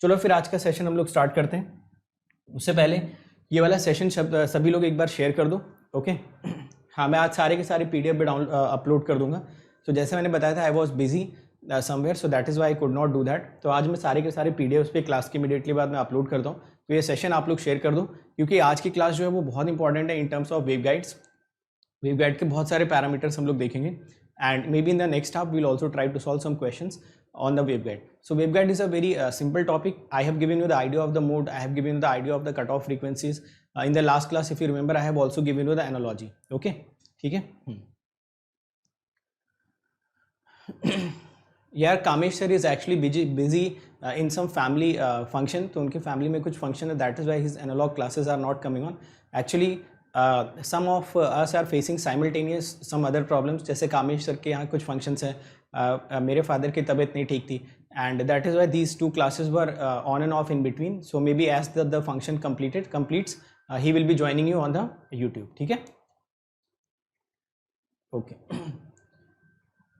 चलो फिर आज का सेशन हम लोग स्टार्ट करते हैं। उससे पहले ये वाला सेशन सभी लोग एक बार शेयर कर दो। ओके हाँ, मैं आज सारे के सारे PDF पे अपलोड कर दूंगा। तो जैसे मैंने बताया था, I was busy somewhere, so that is Y I could not do that. तो आज मैं सारे के सारे PDFs पे क्लास के इमीडिएटली बाद मैं अपलोड करता हूँ। तो ये सेशन आप लोग शेयर कर दो, क्योंकि आज की क्लास जो है वो बहुत इंपॉर्टेंट है in terms of waveguides. Waveguide के बहुत सारे पैरामीटर्स हम लोग देखेंगे, and maybe in the next half we will also try to solve some questions on the waveguide. So waveguide is a very simple topic. I have given you the idea of the mode, I have given you the idea of the cutoff frequencies. In the last class, if you remember, I have also given you the analogy. Okay, ठीक है। यार Kamesh sir is actually busy in some family function, तो उनके family में कुछ function है, that is why his analog classes are not coming on. Actually some of us are facing simultaneous some other problems. जैसे Kamesh sir के यहाँ कुछ functions हैं, मेरे फादर की तबीयत नहीं ठीक थी, and that is why these two classes were on and off in between. So maybe as the function completes he will be joining you on the YouTube. ठीक है, ओके।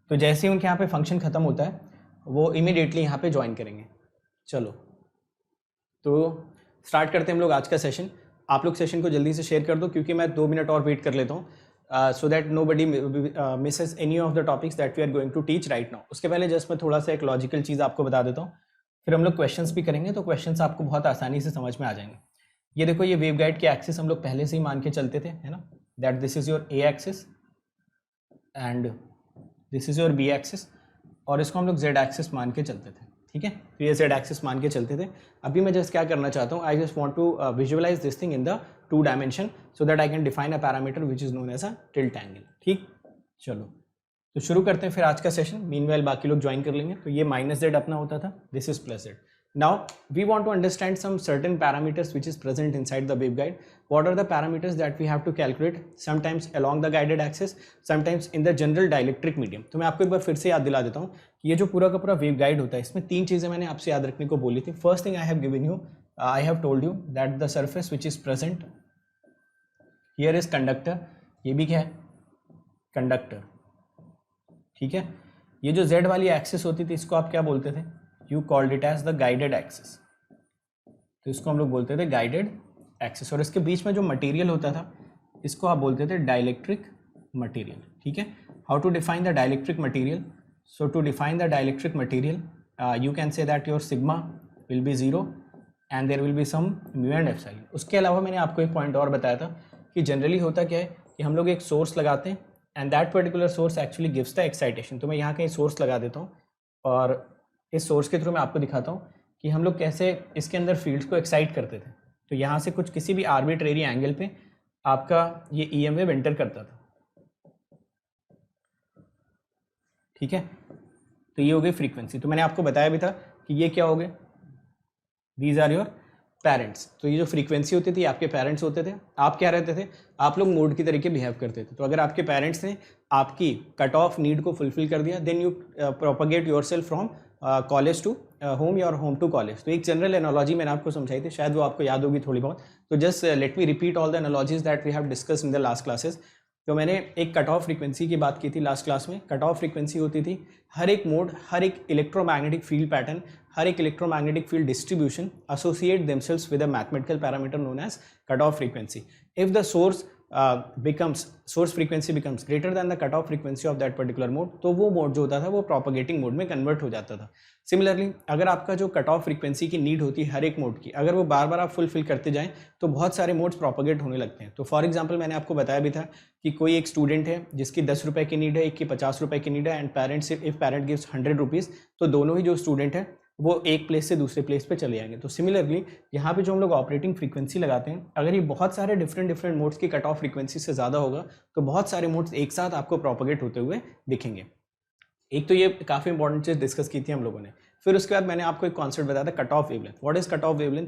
तो जैसे ही उनके यहाँ पे फंक्शन ख़त्म होता है वो इमीडिएटली यहाँ पे ज्वाइन करेंगे. चलो तो स्टार्ट करते हैं हम लोग आज का सेशन. आप लोग सेशन को जल्दी से शेयर कर दो, क्योंकि मैं 2 मिनट और वेट कर लेता हूँ, so that nobody misses any of the topics that we are going to teach right now. उसके पहले जस्ट मैं थोड़ा सा एक लॉजिकल चीज़ आपको बता देता हूँ, फिर हम लोग क्वेश्चंस भी करेंगे, तो क्वेश्चंस आपको बहुत आसानी से समझ में आ जाएंगे. ये देखो, ये वेवगाइड के एक्सिस हम लोग पहले से ही मान के चलते थे, है ना, that this is your A axis and this is your B axis, और इसको हम लोग Z एक्सिस मान के चलते थे. ठीक है, तो ये Z एक्सिस मान के चलते थे. अभी मैं जस्ट क्या करना चाहता हूँ, I just want to visualise this thing in the 2 dimension, so that I can define a parameter which is known as a tilt angle. ठीक, चलो तो शुरू करते हैं फिर आज का सेशन. मीनवाइल बाकी लोग ज्वाइन कर लेंगे. तो ये -z अपना होता था, this is +z. Now we want to understand some certain parameters which is present inside the waveguide. What are the parameters that we have to calculate? Sometimes along the guided axis, sometimes in the general dielectric medium. तो मैं आपको एक बार फिर से याद दिला देता हूँ कि ये जो पूरा का पूरा वेवगाइड होता है, इसमें 3 चीज़ें मैंने आपसे याद रखने को बोली थी. First thing I have given you, I have told you that the surface which is present here is conductor. ये भी क्या है, कंडक्टर. ठीक है, ये जो Z वाली एक्सिस होती थी इसको आप क्या बोलते थे, you called it as the guided axis. तो इसको हम लोग बोलते थे गाइडेड एक्सिस, और इसके बीच में जो मटेरियल होता था इसको आप बोलते थे डाइलेक्ट्रिक मटेरियल. ठीक है, how to define the dielectric material? So to define the dielectric material you can say that your sigma will be 0 and there will be some mu and epsilon. उसके अलावा मैंने आपको एक पॉइंट और बताया था कि जनरली होता क्या है कि हम लोग एक सोर्स लगाते हैं and that particular source actually gives the excitation. तो मैं यहाँ कहीं सोर्स लगा देता हूँ, और इस सोर्स के थ्रू मैं आपको दिखाता हूँ कि हम लोग कैसे इसके अंदर फील्ड्स को एक्साइट करते थे. तो यहाँ से कुछ किसी भी आर्बिट्रेरी एंगल पे आपका ये EM वेव एंटर करता था. ठीक है, तो ये हो गई फ्रीक्वेंसी. तो मैंने आपको बताया भी था कि ये क्या हो गए, दीज आर योर पेरेंट्स. तो ये जो फ्रीक्वेंसी होती थी आपके पेरेंट्स होते थे. आप क्या रहते थे, आप लोग मोड की तरीके बिहेव करते थे. तो अगर आपके पेरेंट्स ने आपकी कट ऑफ नीड को फुलफिल कर दिया, then you propagate yourself from college to home या होम टू कॉलेज. तो एक जनरल एनालॉजी मैंने आपको समझाई थी, शायद वो आपको याद होगी थोड़ी बहुत. तो just let me repeat all the analogies that we have discussed in the last classes. तो मैंने एक कट ऑफ फ्रीक्वेंसी की बात की थी लास्ट क्लास में. कट ऑफ फ्रीक्वेंसी होती थी हर एक मोड, हर एक इलेक्ट्रोमैग्नेटिक फील्ड पैटर्न, हर एक electromagnetic field distribution associate themselves with a mathematical parameter known as cutoff frequency. If the source frequency becomes greater than the cutoff frequency of that particular mode, तो वो mode जो होता था वो propagating mode में convert हो जाता था. सिमिलरली अगर आपका जो कट ऑफ फ्रीक्वेंसी की नीड होती है हर एक मोड की, अगर वो बार बार आप फुलफिल करते जाएं तो बहुत सारे मोड्स प्रोपगेट होने लगते हैं. तो फॉर एग्जांपल मैंने आपको बताया भी था कि कोई एक स्टूडेंट है जिसकी 10 रुपये की नीड है, एक की 50 रुपये की नीड है, and parents if parent gives 100 rupees, तो दोनों ही जो स्टूडेंट है वो एक प्लेस से दूसरे प्लेस पे चले जाएंगे. तो सिमिलरली यहाँ पे जो हम लोग ऑपरेटिंग फ्रीक्वेंसी लगाते हैं, अगर ये बहुत सारे डिफरेंट मोड्स की कट ऑफ फ्रीक्वेंसी से ज़्यादा होगा तो बहुत सारे मोड्स एक साथ आपको प्रोपगेट होते हुए दिखेंगे. एक तो ये काफ़ी इंपॉर्टेंट चीज़ डिस्कस की थी हम लोगों ने. फिर उसके बाद मैंने आपको एक कॉन्सेप्ट बताया था cut off wavelength. What is cut off wavelength?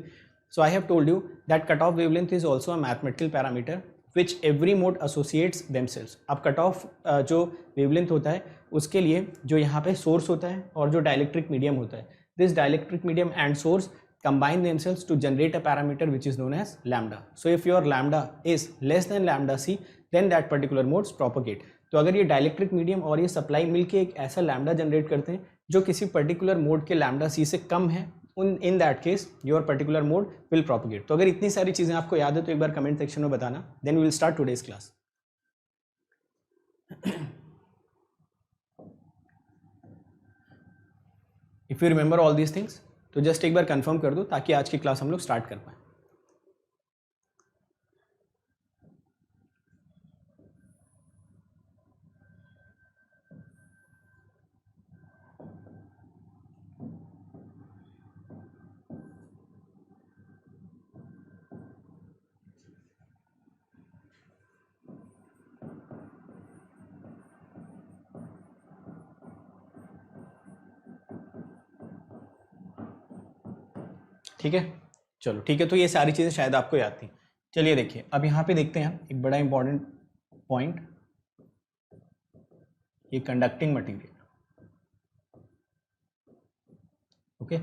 So I have told you that cut off wavelength is also a mathematical parameter which every mode associates themselves. अब कट ऑफ जो वेवलेंथ होता है उसके लिए जो यहाँ पे सोर्स होता है और जो डाइलेक्ट्रिक मीडियम होता है, this dielectric medium and source combine themselves to generate a parameter which is known as lambda. So if your lambda is less than lambda c, then that particular modes propagate. तो अगर ये dielectric medium और ये supply मिलके एक ऐसा lambda generate करते हैं जो किसी पर्टिकुलर मोड के लैम्डा सी से कम है, इन that case your particular mode will propagate. तो अगर इतनी सारी चीज़ें आपको याद है तो एक बार कमेंट सेक्शन में बताना, then we will start today's class. If you remember all these things तो जस्ट एक बार कंफर्म कर दो ताकि आज की क्लास हम लोग स्टार्ट कर पाएँ। ठीक है, चलो ठीक है। तो ये सारी चीज़ें शायद आपको याद थी। चलिए देखिए, अब यहाँ पे देखते हैं एक बड़ा इंपॉर्टेंट पॉइंट, ये conducting material. Okay,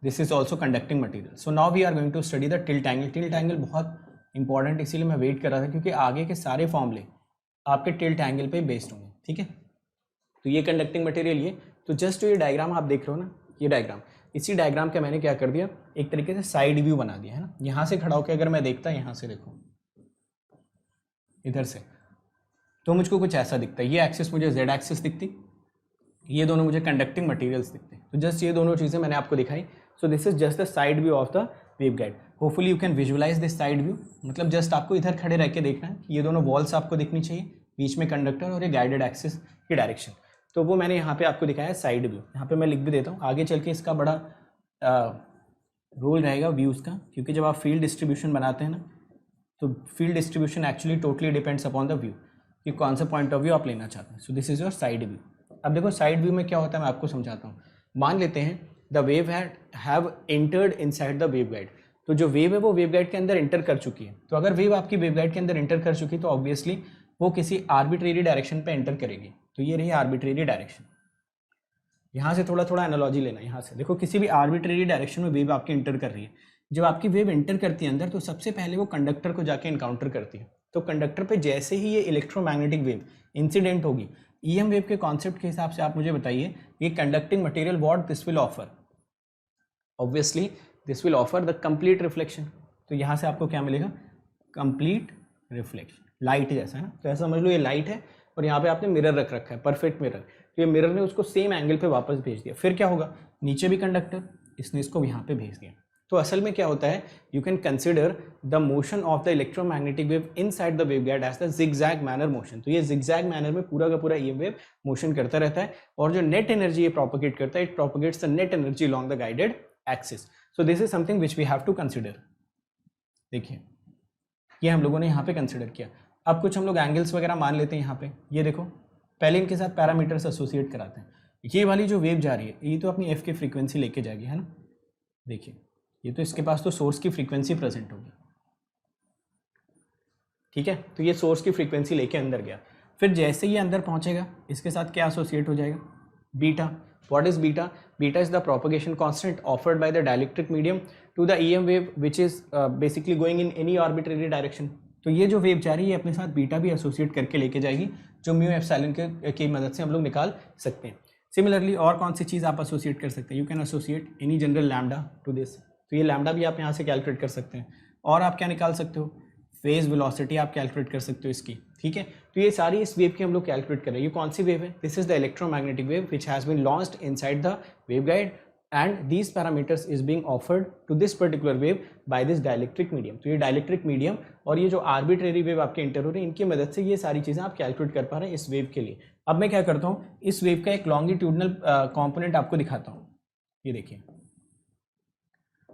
this is also conducting material. So now we are going to study the tilt angle. Tilt angle बहुत इंपॉर्टेंट, इसीलिए मैं वेट कर रहा था क्योंकि आगे के सारे फॉर्मूले आपके टिल्ट एंगल पे बेस्ड होंगे। ठीक है, तो ये कंडक्टिंग मटेरियल, ये तो जस्ट ये डायग्राम आप देख रहे हो ना, ये डायग्राम, इसी डायग्राम का मैंने क्या कर दिया, एक तरीके से साइड व्यू बना दिया है ना। यहाँ से खड़ा होकर अगर मैं देखता, यहाँ से देखो इधर से, तो मुझको कुछ ऐसा दिखता है। ये एक्सिस मुझे जेड एक्सिस दिखती, ये दोनों मुझे कंडक्टिंग मटेरियल्स दिखते हैं। तो जस्ट ये दोनों चीज़ें मैंने आपको दिखाई। So this is just the side view of the waveguide. Hopefully you can visualise this side view. मतलब जस्ट आपको इधर खड़े रह के देखना है कि ये दोनों वॉल्स आपको दिखनी चाहिए, बीच में कंडक्टर और ये गाइडेड एक्सिस की डायरेक्शन। तो वो मैंने यहाँ पे आपको दिखाया साइड व्यू। यहाँ पे मैं लिख भी देता हूँ, आगे चल के इसका बड़ा रोल रहेगा व्यूज़ का, क्योंकि जब आप फील्ड डिस्ट्रीब्यूशन बनाते हैं ना, तो field distribution actually totally depends upon the view कि कौन सा पॉइंट ऑफ व्यू आप लेना चाहते हैं। So this is your side view. अब देखो साइड व्यू में क्या होता है, मैं आपको समझाता हूँ। मान लेते हैं the wave have entered inside the waveguide. तो जो वेव है वो वेवगाइड के अंदर एंटर कर चुकी है। तो अगर वेव आपकी वेवगाइड के अंदर एंटर कर चुकी है तो ऑब्वियसली वो किसी आर्बिट्रेरी डायरेक्शन पे एंटर करेगी। तो ये रही आर्बिट्रेरी डायरेक्शन। यहाँ से थोड़ा थोड़ा एनालॉजी लेना। यहाँ से देखो, किसी भी आर्बिट्रेरी डायरेक्शन में वेव आपकी एंटर कर रही है। जब आपकी वेव एंटर करती है अंदर, तो सबसे पहले वो कंडक्टर को जाके इनकाउंटर करती है। तो कंडक्टर पे जैसे ही ये इलेक्ट्रोमैग्नेटिक वेव इंसिडेंट होगी, ईएम वेव के कॉन्सेप्ट के हिसाब से आप मुझे बताइए, ये conducting material what this will offer, obviously this will offer the complete reflection. तो यहाँ से आपको क्या मिलेगा, कंप्लीट रिफ्लेक्शन, लाइट जैसा है ना। तो ऐसा समझ लो ये लाइट है और यहाँ पे आपने मिरर रख रखा है, परफेक्ट मिरर। तो ये मिरर ने उसको सेम एंगल पे वापस भेज दिया। फिर क्या होगा, नीचे भी कंडक्टर, इसने इसको यहाँ पे भेज दिया। तो असल में क्या होता है, you can consider the motion of the electromagnetic wave inside the waveguide as the zigzag manner motion. तो ये जिगजैग मैनर में पूरा का पूरा ये वेव मोशन करता रहता है, और जो नेट एनर्जी ये प्रोपोगेट करता है, it propagates the net energy along the guided axis. So this is something which we have to consider. देखिए, ये हम लोगों ने यहाँ पे कंसिडर किया। अब कुछ हम लोग एंगल्स वगैरह मान लेते हैं यहाँ पे। ये देखो, पहले इनके साथ पैरामीटर्स एसोसिएट कराते हैं। ये वाली जो वेव जा रही है, ये तो अपनी एफ की फ्रीक्वेंसी लेके जाएगी, है ना। देखिए, ये तो इसके पास तो सोर्स की फ्रीक्वेंसी प्रेजेंट होगी, ठीक है। तो ये सोर्स की फ्रीक्वेंसी लेके अंदर गया। फिर जैसे ये अंदर पहुंचेगा, इसके साथ क्या एसोसिएट हो जाएगा, beta. What is beta? Beta is the propagation constant offered by the dielectric medium to the EM wave which is basically going in any arbitrary direction. तो ये जो वेव जा रही है अपने साथ बीटा भी एसोसिएट करके लेके जाएगी, जो म्यू एप्सिलॉन की मदद से हम लोग निकाल सकते हैं। सिमिलरली और कौन सी चीज़ आप एसोसिएट कर सकते हैं, you can associate any general lambda two this. तो ये लैम्डा भी आप यहाँ से कैलकुलेट कर सकते हैं। और आप क्या निकाल सकते हो, फेज वेलोसिटी आप कैलकुलेट कर सकते हो इसकी, ठीक है। तो ये सारी इस वेव की हम लोग कैलकुलेट कर रहे हैं। ये कौन सी वेव है, this is the electromagnetic wave which has been launched inside the waveguide and these parameters is being offered to this particular wave by this dielectric medium। तो ये डायलेक्ट्रिक मीडियम और ये जो आर्बिट्रेरी वेव आपके enter हो रही है, इनकी मदद से ये सारी चीज़ें आप कैलकुलेट कर पा रहे हैं इस वेव के लिए। अब मैं क्या करता हूँ, इस वेव का एक लॉन्गिट्यूडनल कंपोनेंट आपको दिखाता हूँ। ये देखिए,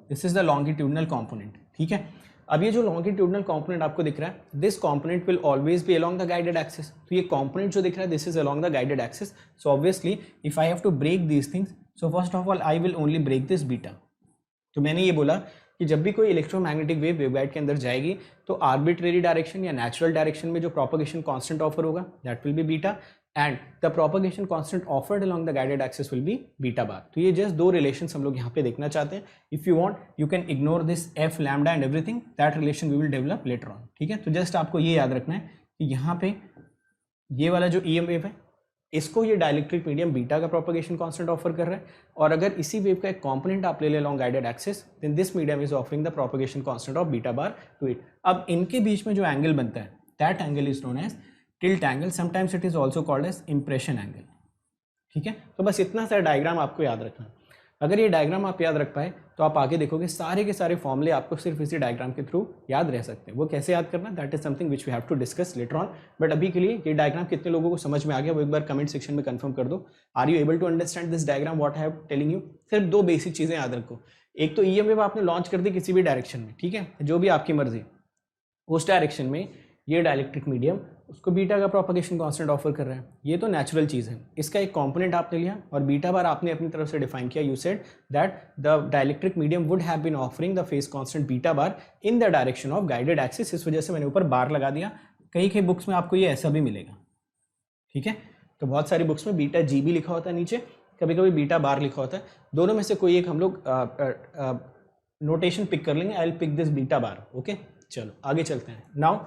this is the longitudinal component, ठीक है। अब ये जो लॉन्गिट्यूडनल कंपोनेंट आपको दिख रहा है, this component will always be along the guided axis. तो ये कंपोनेंट जो दिख रहा है, this is along the guided axis. So obviously if I have to break these things, so first of all I will only break this beta. तो मैंने ये बोला कि जब भी कोई इलेक्ट्रोमैग्नेटिक वेव वेवगाइड के अंदर जाएगी, तो आर्बिट्रेरी डायरेक्शन या नेचुरल डायरेक्शन में जो प्रोपगेशन कांस्टेंट ऑफर होगा, that will be beta, and the propagation constant offered along the guided axis will be beta bar. तो ये जस्ट दो रिलेशंस हम लोग यहाँ पे देखना चाहते हैं। If you want you can ignore this F lambda and everything, that relation we will develop later on, ठीक है। तो जस्ट आपको ये याद रखना है कि यहाँ पे ये वाला जो ईएम वेव है, इसको ये डाइलेक्ट्रिक मीडियम बीटा का प्रोपगेशन कांस्टेंट ऑफर कर रहा है, और अगर इसी वेव का एक कंपोनेंट आप ले ले along guided axis, then this medium is offering the propagation constant of beta bar to it. अब इनके बीच में जो एंगल बनता है that angle is known as tilt angle, sometimes it is also called as impression angle. ठीक है, तो बस इतना सा डायग्राम आपको याद रखना। अगर ये डायग्राम आप याद रख पाए तो आप आगे देखोगे सारे के सारे फॉर्मूले आपको सिर्फ इसी डायग्राम के थ्रू याद रह सकते हैं। वो कैसे याद करना, that is something which we have to discuss later on. But अभी के लिए ये डायग्राम कितने लोगों को समझ में आ गया वो एक बार कमेंट सेक्शन में कंफर्म कर दो। Are you able to understand this diagram what I have telling you. सिर्फ दो बेसिक चीजें याद रखो, एक तो ईएम वेव आपने लॉन्च कर दी किसी भी डायरेक्शन में, ठीक है, जो भी आपकी मर्जी, उस डायरेक्शन में ये डाइलेक्ट्रिक मीडियम उसको बीटा का प्रोपगेशन कांस्टेंट ऑफर कर रहा है। ये तो नेचुरल चीज़ है, इसका एक कंपोनेंट आपने लिया और बीटा बार आपने अपनी तरफ से डिफाइन किया। You said that the dielectric medium would have been offering the phase constant beta bar in the direction of guided axis. इस वजह से मैंने ऊपर बार लगा दिया। कई बुक्स में आपको ये ऐसा भी मिलेगा, ठीक है। तो बहुत सारी बुक्स में बीटा जी भी लिखा होता है नीचे, कभी कभी बीटा बार लिखा होता है। दोनों में से कोई एक हम लोग नोटेशन पिक कर लेंगे। I will pick this beta bar. Okay, चलो आगे चलते हैं। Now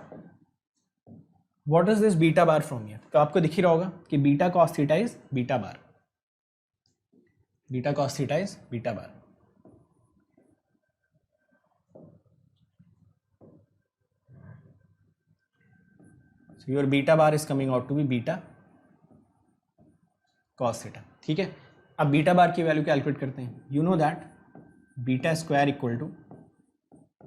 what is this beta bar from here. तो आपको दिख ही रहा होगा कि beta cos theta is beta bar, beta cos theta is beta bar. So your beta bar is coming out to be beta cos theta, ठीक है। अब बीटा बार की वैल्यू कैलकुलेट करते हैं। You know that beta square equal to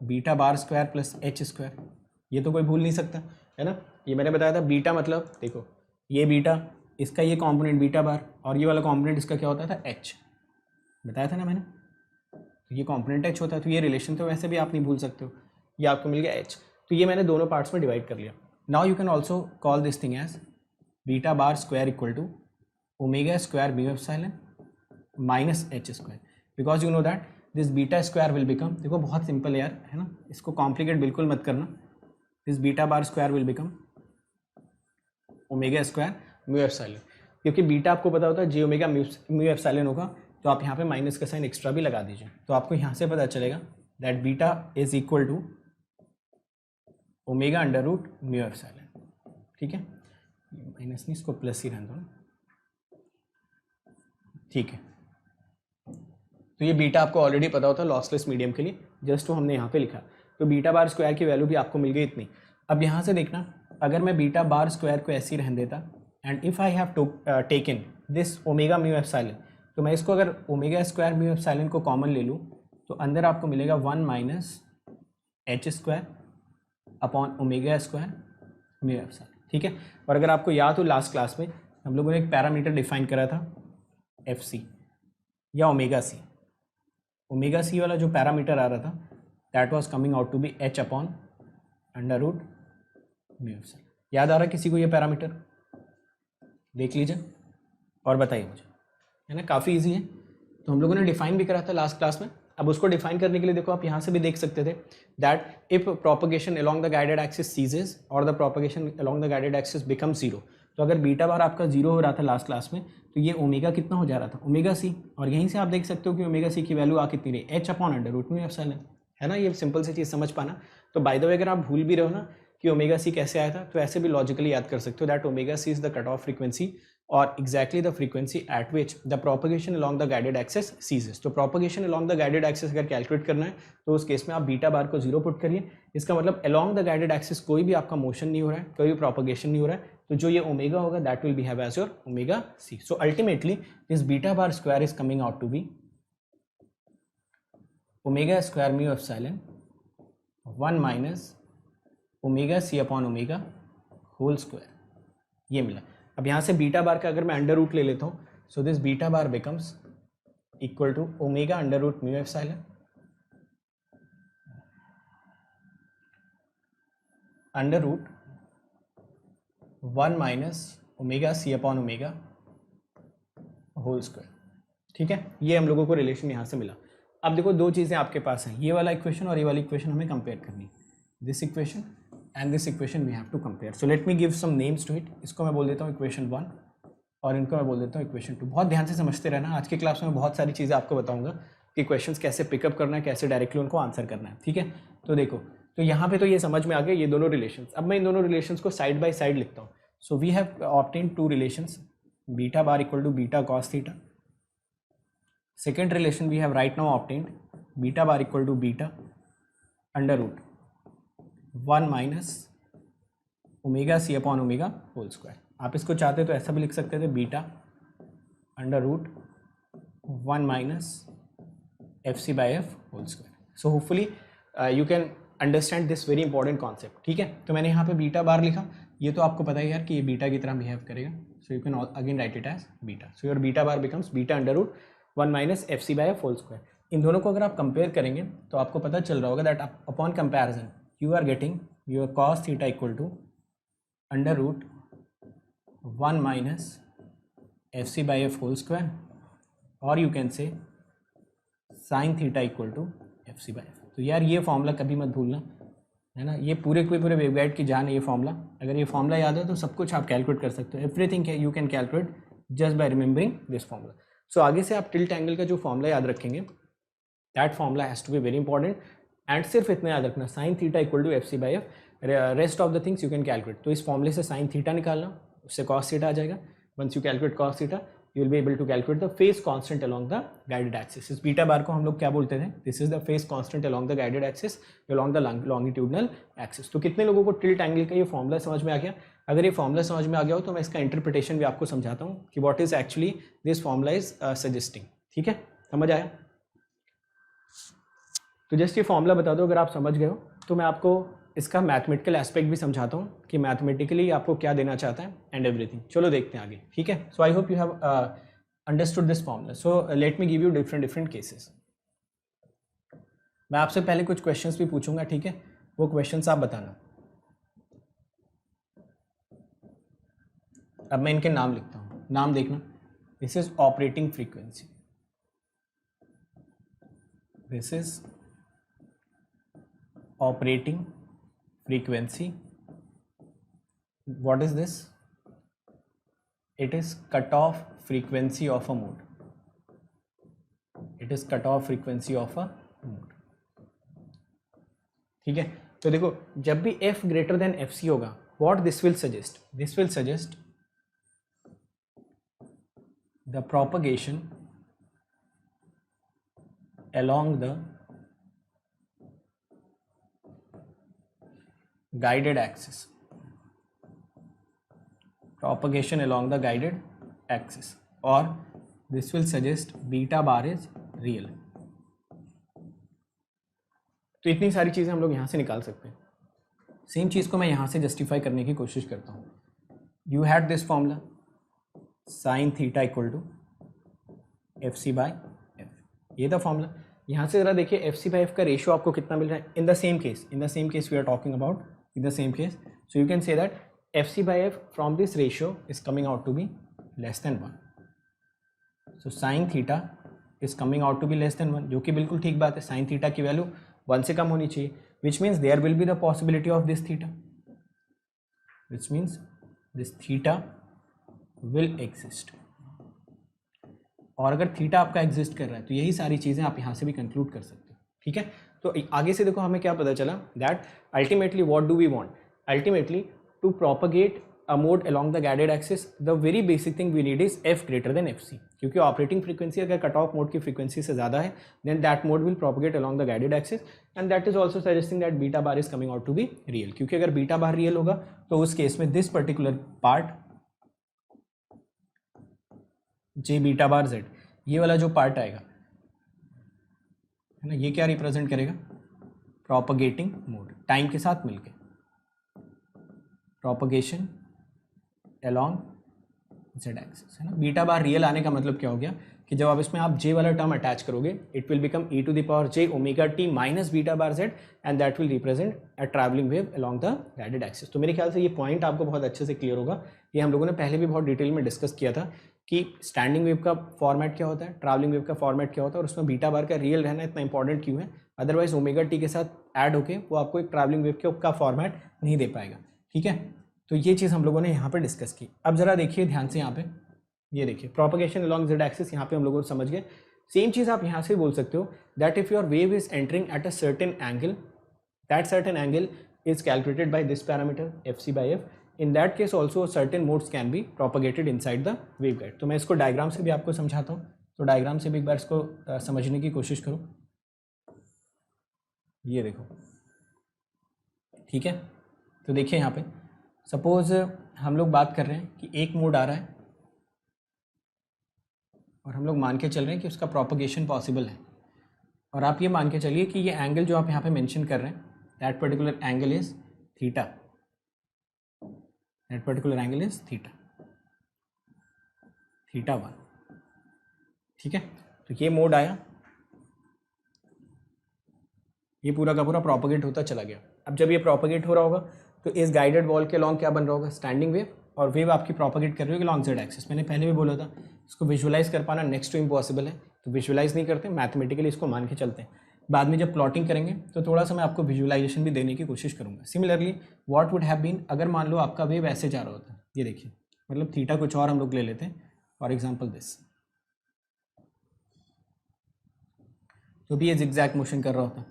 beta bar square plus H square. ये तो कोई भूल नहीं सकता, है ना। ये मैंने बताया था बीटा मतलब देखो ये बीटा, इसका ये कंपोनेंट बीटा बार, और ये वाला कंपोनेंट इसका क्या होता था, एच। बताया था ना मैंने, तो ये कंपोनेंट एच होता है। तो ये रिलेशन तो वैसे भी आप नहीं भूल सकते हो, ये आपको मिल गया एच। तो ये मैंने दोनों पार्ट्स में डिवाइड कर लिया। Now you can also call this thing as beta bar square equal to omega square mu epsilon minus H square, because you know that this beta square will become, देखो बहुत simple यार, है ना, इसको complicate बिल्कुल मत करना। This beta bar square will become omega square mu epsilon, क्योंकि बीटा आपको पता होता है जे ओमेगा म्यू एप्सिलॉन होगा, तो आप यहाँ पे माइनस का साइन एक्स्ट्रा भी लगा दीजिए। तो आपको यहाँ से पता चलेगा that beta is equal to omega under root mu epsilon, ठीक है। माइनस नहीं, इसको प्लस ही रहने दो, ठीक है। तो ये बीटा आपको ऑलरेडी पता होता है लॉसलेस मीडियम के लिए, जस्ट वो हमने यहाँ पे लिखा। तो बीटा बार स्क्वायर की वैल्यू भी आपको मिल गई इतनी। अब यहाँ से देखना, अगर मैं बीटा बार स्क्वायर को ऐसे ही रहने देता and if I have taken this omega mu epsilon, तो मैं इसको अगर ओमेगा स्क्वायर म्यू एप्सिलॉन को कॉमन ले लूँ तो अंदर आपको मिलेगा 1 minus H square upon omega square mu epsilon, ठीक है। और अगर आपको याद हो लास्ट क्लास में हम लोगों ने एक पैरामीटर डिफाइन करा था एफ सी या ओमेगा सी। ओमेगा सी वाला जो पैरामीटर आ रहा था that was coming out to be H upon under root mu epsilon. याद आ रहा है किसी को ये पैरामीटर? देख लीजिए और बताइए मुझे, है ना, काफ़ी इजी है। तो हम लोगों ने डिफाइन भी करा था लास्ट क्लास में। अब उसको डिफाइन करने के लिए देखो आप यहाँ से भी देख सकते थे that if propagation along the guided axis ceases और the propagation along the guided axis become zero. तो अगर बीटा बार आपका जीरो हो रहा था लास्ट क्लास में, तो ये ओमेगा कितना हो जा रहा था, ओमेगा सी। और यहीं से आप देख सकते हो कि ओमेगा सी की वैल्यू आ कितनी रही, H upon under root mu epsilon, है ना। ये सिंपल सी चीज़ समझ पाना। तो बाय द वे अगर आप भूल भी रहे हो ना कि ओमेगा सी कैसे आया था, तो ऐसे भी लॉजिकली याद कर सकते हो that omega C is the cut off frequency और exactly the frequency at which the propagation along the guided axis ceases. तो propagation along the guided axis अगर कैलकुलेट करना है तो उस केस में आप बीटा बार को जीरो पुट करिए। इसका मतलब अलॉन्ग द गाइडेड एक्सिस कोई भी आपका मोशन नहीं हो रहा है, कोई भी प्रोपगेशन नहीं हो रहा है, तो जो ये ओमेगा होगा that will behave as your omega C. So ultimately this beta bar square is coming out to be omega square mu epsilon 1 minus omega C upon omega whole square, ये मिला। अब यहाँ से बीटा बार का अगर मैं under root ले लेता हूँ, so this beta bar becomes equal to omega under root mu epsilon under root 1 minus omega C upon omega whole square, ठीक है। ये हम लोगों को रिलेशन यहाँ से मिला। अब देखो दो चीज़ें आपके पास हैं, ये वाला इक्वेशन और ये वाली इक्वेशन हमें कंपेयर करनी। This equation and this equation we have to compare. So let me give some names to it. इसको मैं बोल देता हूँ इक्वेशन 1 और इनको मैं बोल देता हूँ इक्वेशन 2। बहुत ध्यान से समझते रहना, आज की क्लास में बहुत सारी चीज़ें आपको बताऊंगा कि क्वेश्चंस कैसे पिकअप करना है, कैसे डायरेक्टली उनको आंसर करना है, ठीक है। तो देखो, तो यहाँ पे तो ये समझ में आ गया ये दोनों रिलेशंस। अब मैं इन दोनों रिलेशंस को साइड बाय साइड लिखता हूँ। So we have obtained two relations beta bar equal to beta cos theta. Second relation we have right now obtained, beta bar equal to beta under root 1 minus omega C upon omega whole square. आप इसको चाहते तो ऐसा भी लिख सकते थे, beta under root 1 minus F C by F whole square. So hopefully you can understand this very important concept. ठीक है, तो मैंने यहाँ पे बीटा बार लिखा. ये तो आपको पता है यार कि ये बीटा की तरह बिहेव करेगा. So you can again write it as beta. So your beta bar becomes beta under root 1 minus F C by F whole square. इन दोनों को अगर आप कंपेयर करेंगे तो आपको पता चल रहा होगा that upon comparison you are getting your cos theta equal to under root 1 minus F C by F whole square, और you can say sine theta equal to F C by F. तो यार ये formula कभी मत भूलना, है ना. ये पूरे वेवगाइड की जान है ये फॉर्मूला. अगर ये फॉर्मूला याद है तो सब कुछ आप कैलकुलेट कर सकते हो. Everything you can calculate just by remembering this formula. So आगे से आप टिल्ट एंगल का जो फॉर्मूला याद रखेंगे, that formula has to be very important. And सिर्फ इतना याद रखना, sine theta equal to F C by F. Rest of the things you can calculate. तो इस फॉर्मूले से साइन थीटा निकालना, उससे कॉस थीटा आ जाएगा. Once you calculate cos theta you will be able to calculate the phase constant along the guided axis. इस beta बार को हम लोग क्या बोलते थे? This is the phase constant along the guided axis along the longitudinal axis. तो कितने लोगों को टिल्ट एंगल का ये फॉर्मूला समझ में आ गया? अगर ये फॉर्मूला समझ में आ गया हो तो मैं इसका इंटरप्रिटेशन भी आपको समझाता हूँ कि what is actually this formula is suggesting. ठीक है, समझ आया? तो जस्ट ये फॉर्मूला बता दो. अगर आप समझ गए हो तो मैं आपको इसका मैथमेटिकल एस्पेक्ट भी समझाता हूँ कि मैथमेटिकली आपको क्या देना चाहता है एंड एवरीथिंग. चलो देखते हैं आगे. ठीक है, so I hope you have understood this formula. So let me give you different cases. मैं आपसे पहले कुछ क्वेश्चंस भी पूछूंगा. ठीक है, वो क्वेश्चंस आप बताना. अब मैं इनके नाम लिखता हूँ. नाम देखना. This is operating frequency. This is operating frequency. What is this? It is cutoff frequency of a mode. It is cutoff frequency of a mode. ठीक है, तो देखो जब भी f greater than fc होगा, what this will suggest? This will suggest the propagation along the guided axis. Propagation along the guided axis, or this will suggest beta bar is real. तो इतनी सारी चीज़ें हम लोग यहाँ से निकाल सकते हैं. सेम चीज़ को मैं यहाँ से जस्टिफाई करने की कोशिश करता हूँ. You had this formula sine theta equal to F C by F. ये था फॉर्मूला. यहाँ से ज़रा देखिए एफ सी बाई एफ का रेशियो आपको कितना मिल रहा है. In the same case we are talking about in the same case, so you can say that fc by f from this ratio is coming out to be less than 1. so sin theta is coming out to be less than 1, जो कि बिल्कुल ठीक बात है. sin theta की value 1 से कम होनी चाहिए, which means there will be the possibility of this theta, which means this theta will exist. और अगर थीटा आपका एग्जिस्ट कर रहा है तो यही सारी चीज़ें आप यहाँ से भी कंक्लूड कर सकते हो. ठीक है, तो आगे से देखो हमें क्या पता चला, that ultimately what do we want? Ultimately to propagate a mode along the guided axis, the very basic thing we need is F greater than F C. क्योंकि ऑपरेटिंग फ्रीक्वेंसी अगर कट ऑफ मोड की frequency से ज़्यादा है then that mode will propagate along the guided axis, and that is also suggesting that beta bar is coming out to be real. क्योंकि अगर beta bar real होगा तो उस केस में this particular part J beta bar Z, ये वाला जो part आएगा है ना, ये क्या रिप्रेजेंट करेगा? प्रोपगेटिंग मोड टाइम के साथ मिलके. प्रोपगेशन अलोंग जेड एक्सिस, है ना. बीटा बार रियल आने का मतलब क्या हो गया कि जब आप इसमें आप जे वाला टर्म अटैच करोगे, it will become e to the power j omega t minus beta bar z, and that will represent a travelling wave along the guided axis. तो मेरे ख्याल से ये पॉइंट आपको बहुत अच्छे से क्लियर होगा. ये हम लोगों ने पहले भी बहुत डिटेल में डिस्कस किया था कि स्टैंडिंग वेव का फॉर्मेट क्या होता है, ट्रैवलिंग वेव का फॉर्मेट क्या होता है, और उसमें बीटा बार का रियल रहना इतना इंपॉर्टेंट क्यों है. अदरवाइज ओमेगा टी के साथ ऐड होके वो आपको एक ट्रैवलिंग वेव का फॉर्मेट नहीं दे पाएगा. ठीक है, तो ये चीज़ हम लोगों ने यहाँ पे डिस्कस की. अब जरा देखिए ध्यान से यहाँ पे, ये देखिए प्रोपगेशन अलोंग जेड एक्सिस, यहाँ पे हम लोगों को समझ गए. सेम चीज़ आप यहाँ से बोल सकते हो that if your wave is entering at a certain angle, that certain angle is calculated by this parameter fc by f, in that case also certain modes can be propagated inside the waveguide. तो मैं इसको diagram से भी आपको समझाता हूँ, तो diagram से भी एक बार इसको समझने की कोशिश करो। ये देखो, ठीक है। तो देखिए यहाँ पे सपोज हम लोग बात कर रहे हैं कि एक मोड आ रहा है और हम लोग मान के चल रहे हैं कि उसका प्रोपोगेशन पॉसिबल है, और आप ये मान के चलिए कि ये एंगल जो आप यहाँ पे मेंशन कर रहे हैं, that particular angle is theta, that particular angle is theta 1, ठीक है। तो ये मोड आया, ये पूरा का पूरा प्रोपोगेट होता चला गया। अब जब ये प्रोपोगेट हो रहा होगा तो इस गाइडेड वॉल के लॉन्ग क्या बन रहा होगा, स्टैंडिंग वेव, और वेव आपकी प्रोपोगेट कर रही होगी लॉन्ग जेड एक्सिस। मैंने पहले भी बोला था इसको विजुअलाइज कर पाना नेक्स्ट टू इम्पॉसिबल है, तो विजुअलाइज नहीं करते, मैथमेटिकली इसको मान के चलते हैं। बाद में जब प्लॉटिंग करेंगे तो थोड़ा सा मैं आपको विजुअलाइजेशन भी देने की कोशिश करूंगा। Similarly what would have been, अगर मान लो आपका वेव ऐसे जा रहा होता, ये देखिए, मतलब थीटा कुछ और हम लोग ले लेते हैं, फॉर एग्जाम्पल दिस, तो भी ये जिगजैग मोशन कर रहा होता,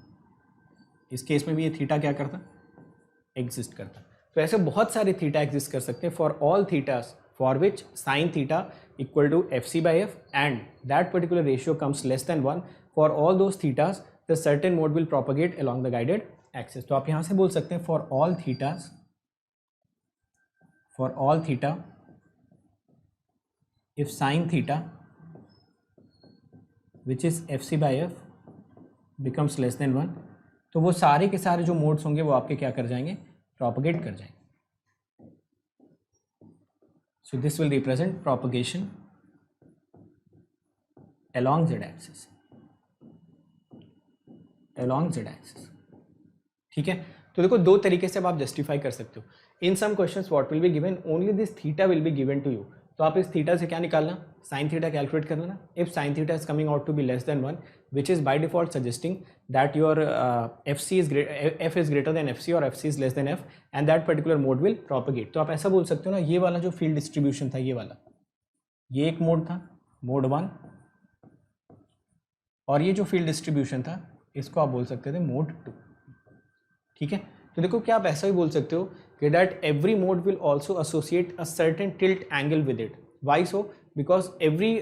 इस केस में भी ये थीटा क्या करता, एग्जिस्ट करता। तो ऐसे बहुत सारे थीटा एग्जिस्ट कर सकते हैं for all thetas for which sine theta equal to FC by F and that particular ratio comes less than 1 for all those thetas the certain mode will propagate along the guided axis. तो आप यहाँ से बोल सकते हैं for all thetas, for all theta if sine theta which is FC by F becomes less than 1, तो वो सारे के सारे जो मोड्स होंगे वो आपके क्या कर जाएंगे, प्रोपोगेट कर जाएंगे। So this will represent propagation along z axis, along z axis, ठीक है। तो देखो दो तरीके से अब आप जस्टिफाई कर सकते हो। In some questions what will be given, only this theta will be given to you, तो आप इस थीटा से क्या निकालना, साइन थीटा कैलकुलेट कर लेना। If sine theta is coming out to be less than 1 which is by default suggesting that your FC is F is greater than FC और FC is less than F and that particular mode will propagate। तो आप ऐसा बोल सकते हो ना, ये वाला जो फील्ड डिस्ट्रीब्यूशन था, ये वाला, ये एक मोड था, मोड 1, और ये जो फील्ड डिस्ट्रीब्यूशन था इसको आप बोल सकते थे मोड 2, ठीक है। तो देखो क्या आप ऐसा भी बोल सकते हो कि that every mode will also associate a certain tilt angle with it. Why so? Because every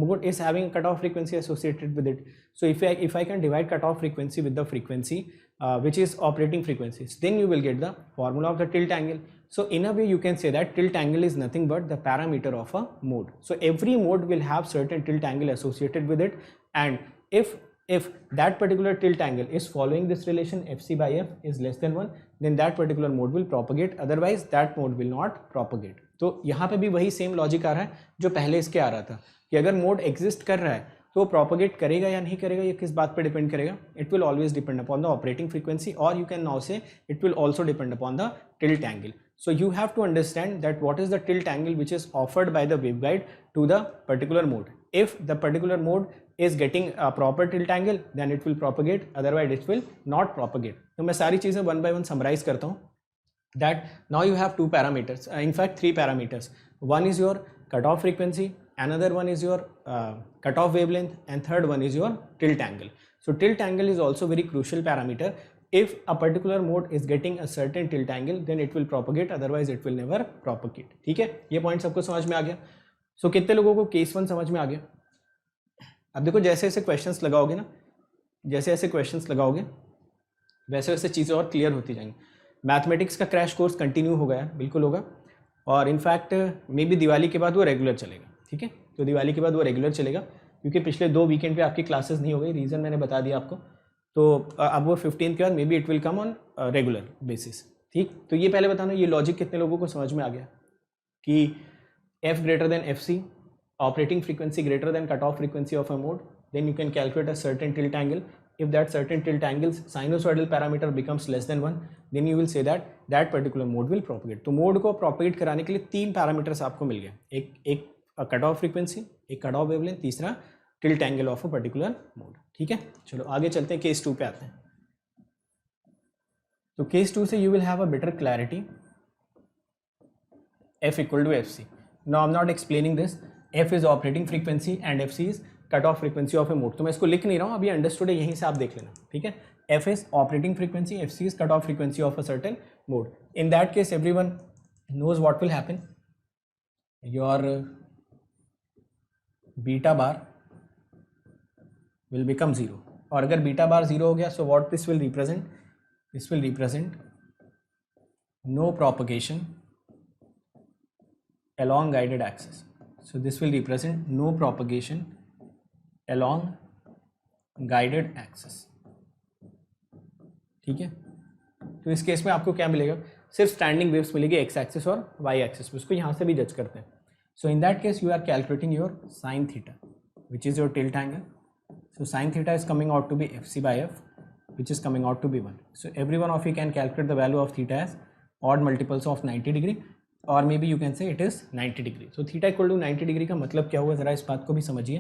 mode is having cut off frequency associated with it. So if I can divide cutoff frequency with the frequency which is operating frequencies, then you will get the formula of the tilt angle. So in a way you can say that tilt angle is nothing but the parameter of a mode. So every mode will have certain tilt angle associated with it, and if that particular tilt angle is following this relation FC by F is less than 1, then that particular mode will propagate, otherwise that mode will not propagate. तो यहाँ पे भी वही same logic आ रहा है जो पहले इसके आ रहा था कि अगर मोड एग्जिस्ट कर रहा है तो प्रोपोगेट करेगा या नहीं करेगा, ये किस बात पे डिपेंड करेगा, it will always depend upon the operating frequency, और यू कैन नाउ से it will also depend upon the tilt angle. So you have to understand that what is the tilt angle which is offered by the waveguide to the particular mode. If the particular mode is getting a proper tilt angle, then it will propagate, otherwise it will not propagate. तो मैं सारी चीज़ें one by one summarize करता हूँ. That now you have two parameters, in fact 3 parameters. One is your cutoff frequency, another one is your cutoff wavelength, and third one is your tilt angle. So tilt angle is also very crucial parameter. If a particular mode is getting a certain tilt angle, then it will propagate, otherwise it will never propagate. ठीक है, ये point सबको समझ में आ गया. सो कितने लोगों को केस 1 समझ में आ गया? अब देखो जैसे जैसे क्वेश्चंस लगाओगे ना, जैसे जैसे क्वेश्चंस लगाओगे वैसे वैसे चीज़ें और क्लियर होती जाएंगी. मैथमेटिक्स का क्रैश कोर्स कंटिन्यू हो गया, बिल्कुल होगा, और इनफैक्ट मे बी दिवाली के बाद वो रेगुलर चलेगा. ठीक है, तो दिवाली के बाद वो रेगुलर चलेगा क्योंकि पिछले 2 वीकेंड पे आपकी क्लासेस नहीं हो गई. रीज़न मैंने बता दिया आपको. तो अब वो 15 के बाद may be it will come on regular basis. ठीक, तो ये पहले बताना, ये लॉजिक कितने लोगों को समझ में आ गया कि F greater than FC, operating frequency greater than cutoff frequency of a mode, then you can calculate a certain tilt angle. If that certain tilt angle's sinusoidal parameter becomes less than 1, then you will say that that particular mode will propagate. तो mode को propagate कराने के लिए 3 parameters आपको मिल गए. एक cutoff frequency, एक cutoff wavelength, तीसरा tilt angle of a particular mode. ठीक है, चलो आगे चलते हैं, केस 2 पे आते हैं. तो केस 2 से you will have a better clarity. F equal to FC. Now I'm not explaining this. F is operating frequency and FC is cutoff frequency of a mode. तो मैं इसको लिख नहीं रहा हूँ, अभी अंडरस्टूड है, यहीं से आप देख लेना. ठीक है, F is operating frequency, FC is cutoff frequency of a certain mode. In that case everyone knows what will happen. Your beta bar will become 0. और अगर बीटा बार 0 हो गया, so what this will represent? This will represent no propagation along guided axis. So this will represent no propagation along guided axis. ठीक है, तो इस case में आपको क्या मिलेगा? सिर्फ स्टैंडिंग वेव्स मिलेगी एक्स एक्सिस और वाई एक्सिस पे, उसको यहाँ से भी जज करते हैं. So in that case you are calculating your sine theta which is your tilt angle. So sin theta is coming out to be fc by f, which is coming out to be 1. So every one of you can calculate the value of theta as odd multiples of 90 degree, or maybe you can say it is 90 degree. So theta equal to 90 degree का मतलब क्या हुआ, ज़रा इस बात को भी समझिए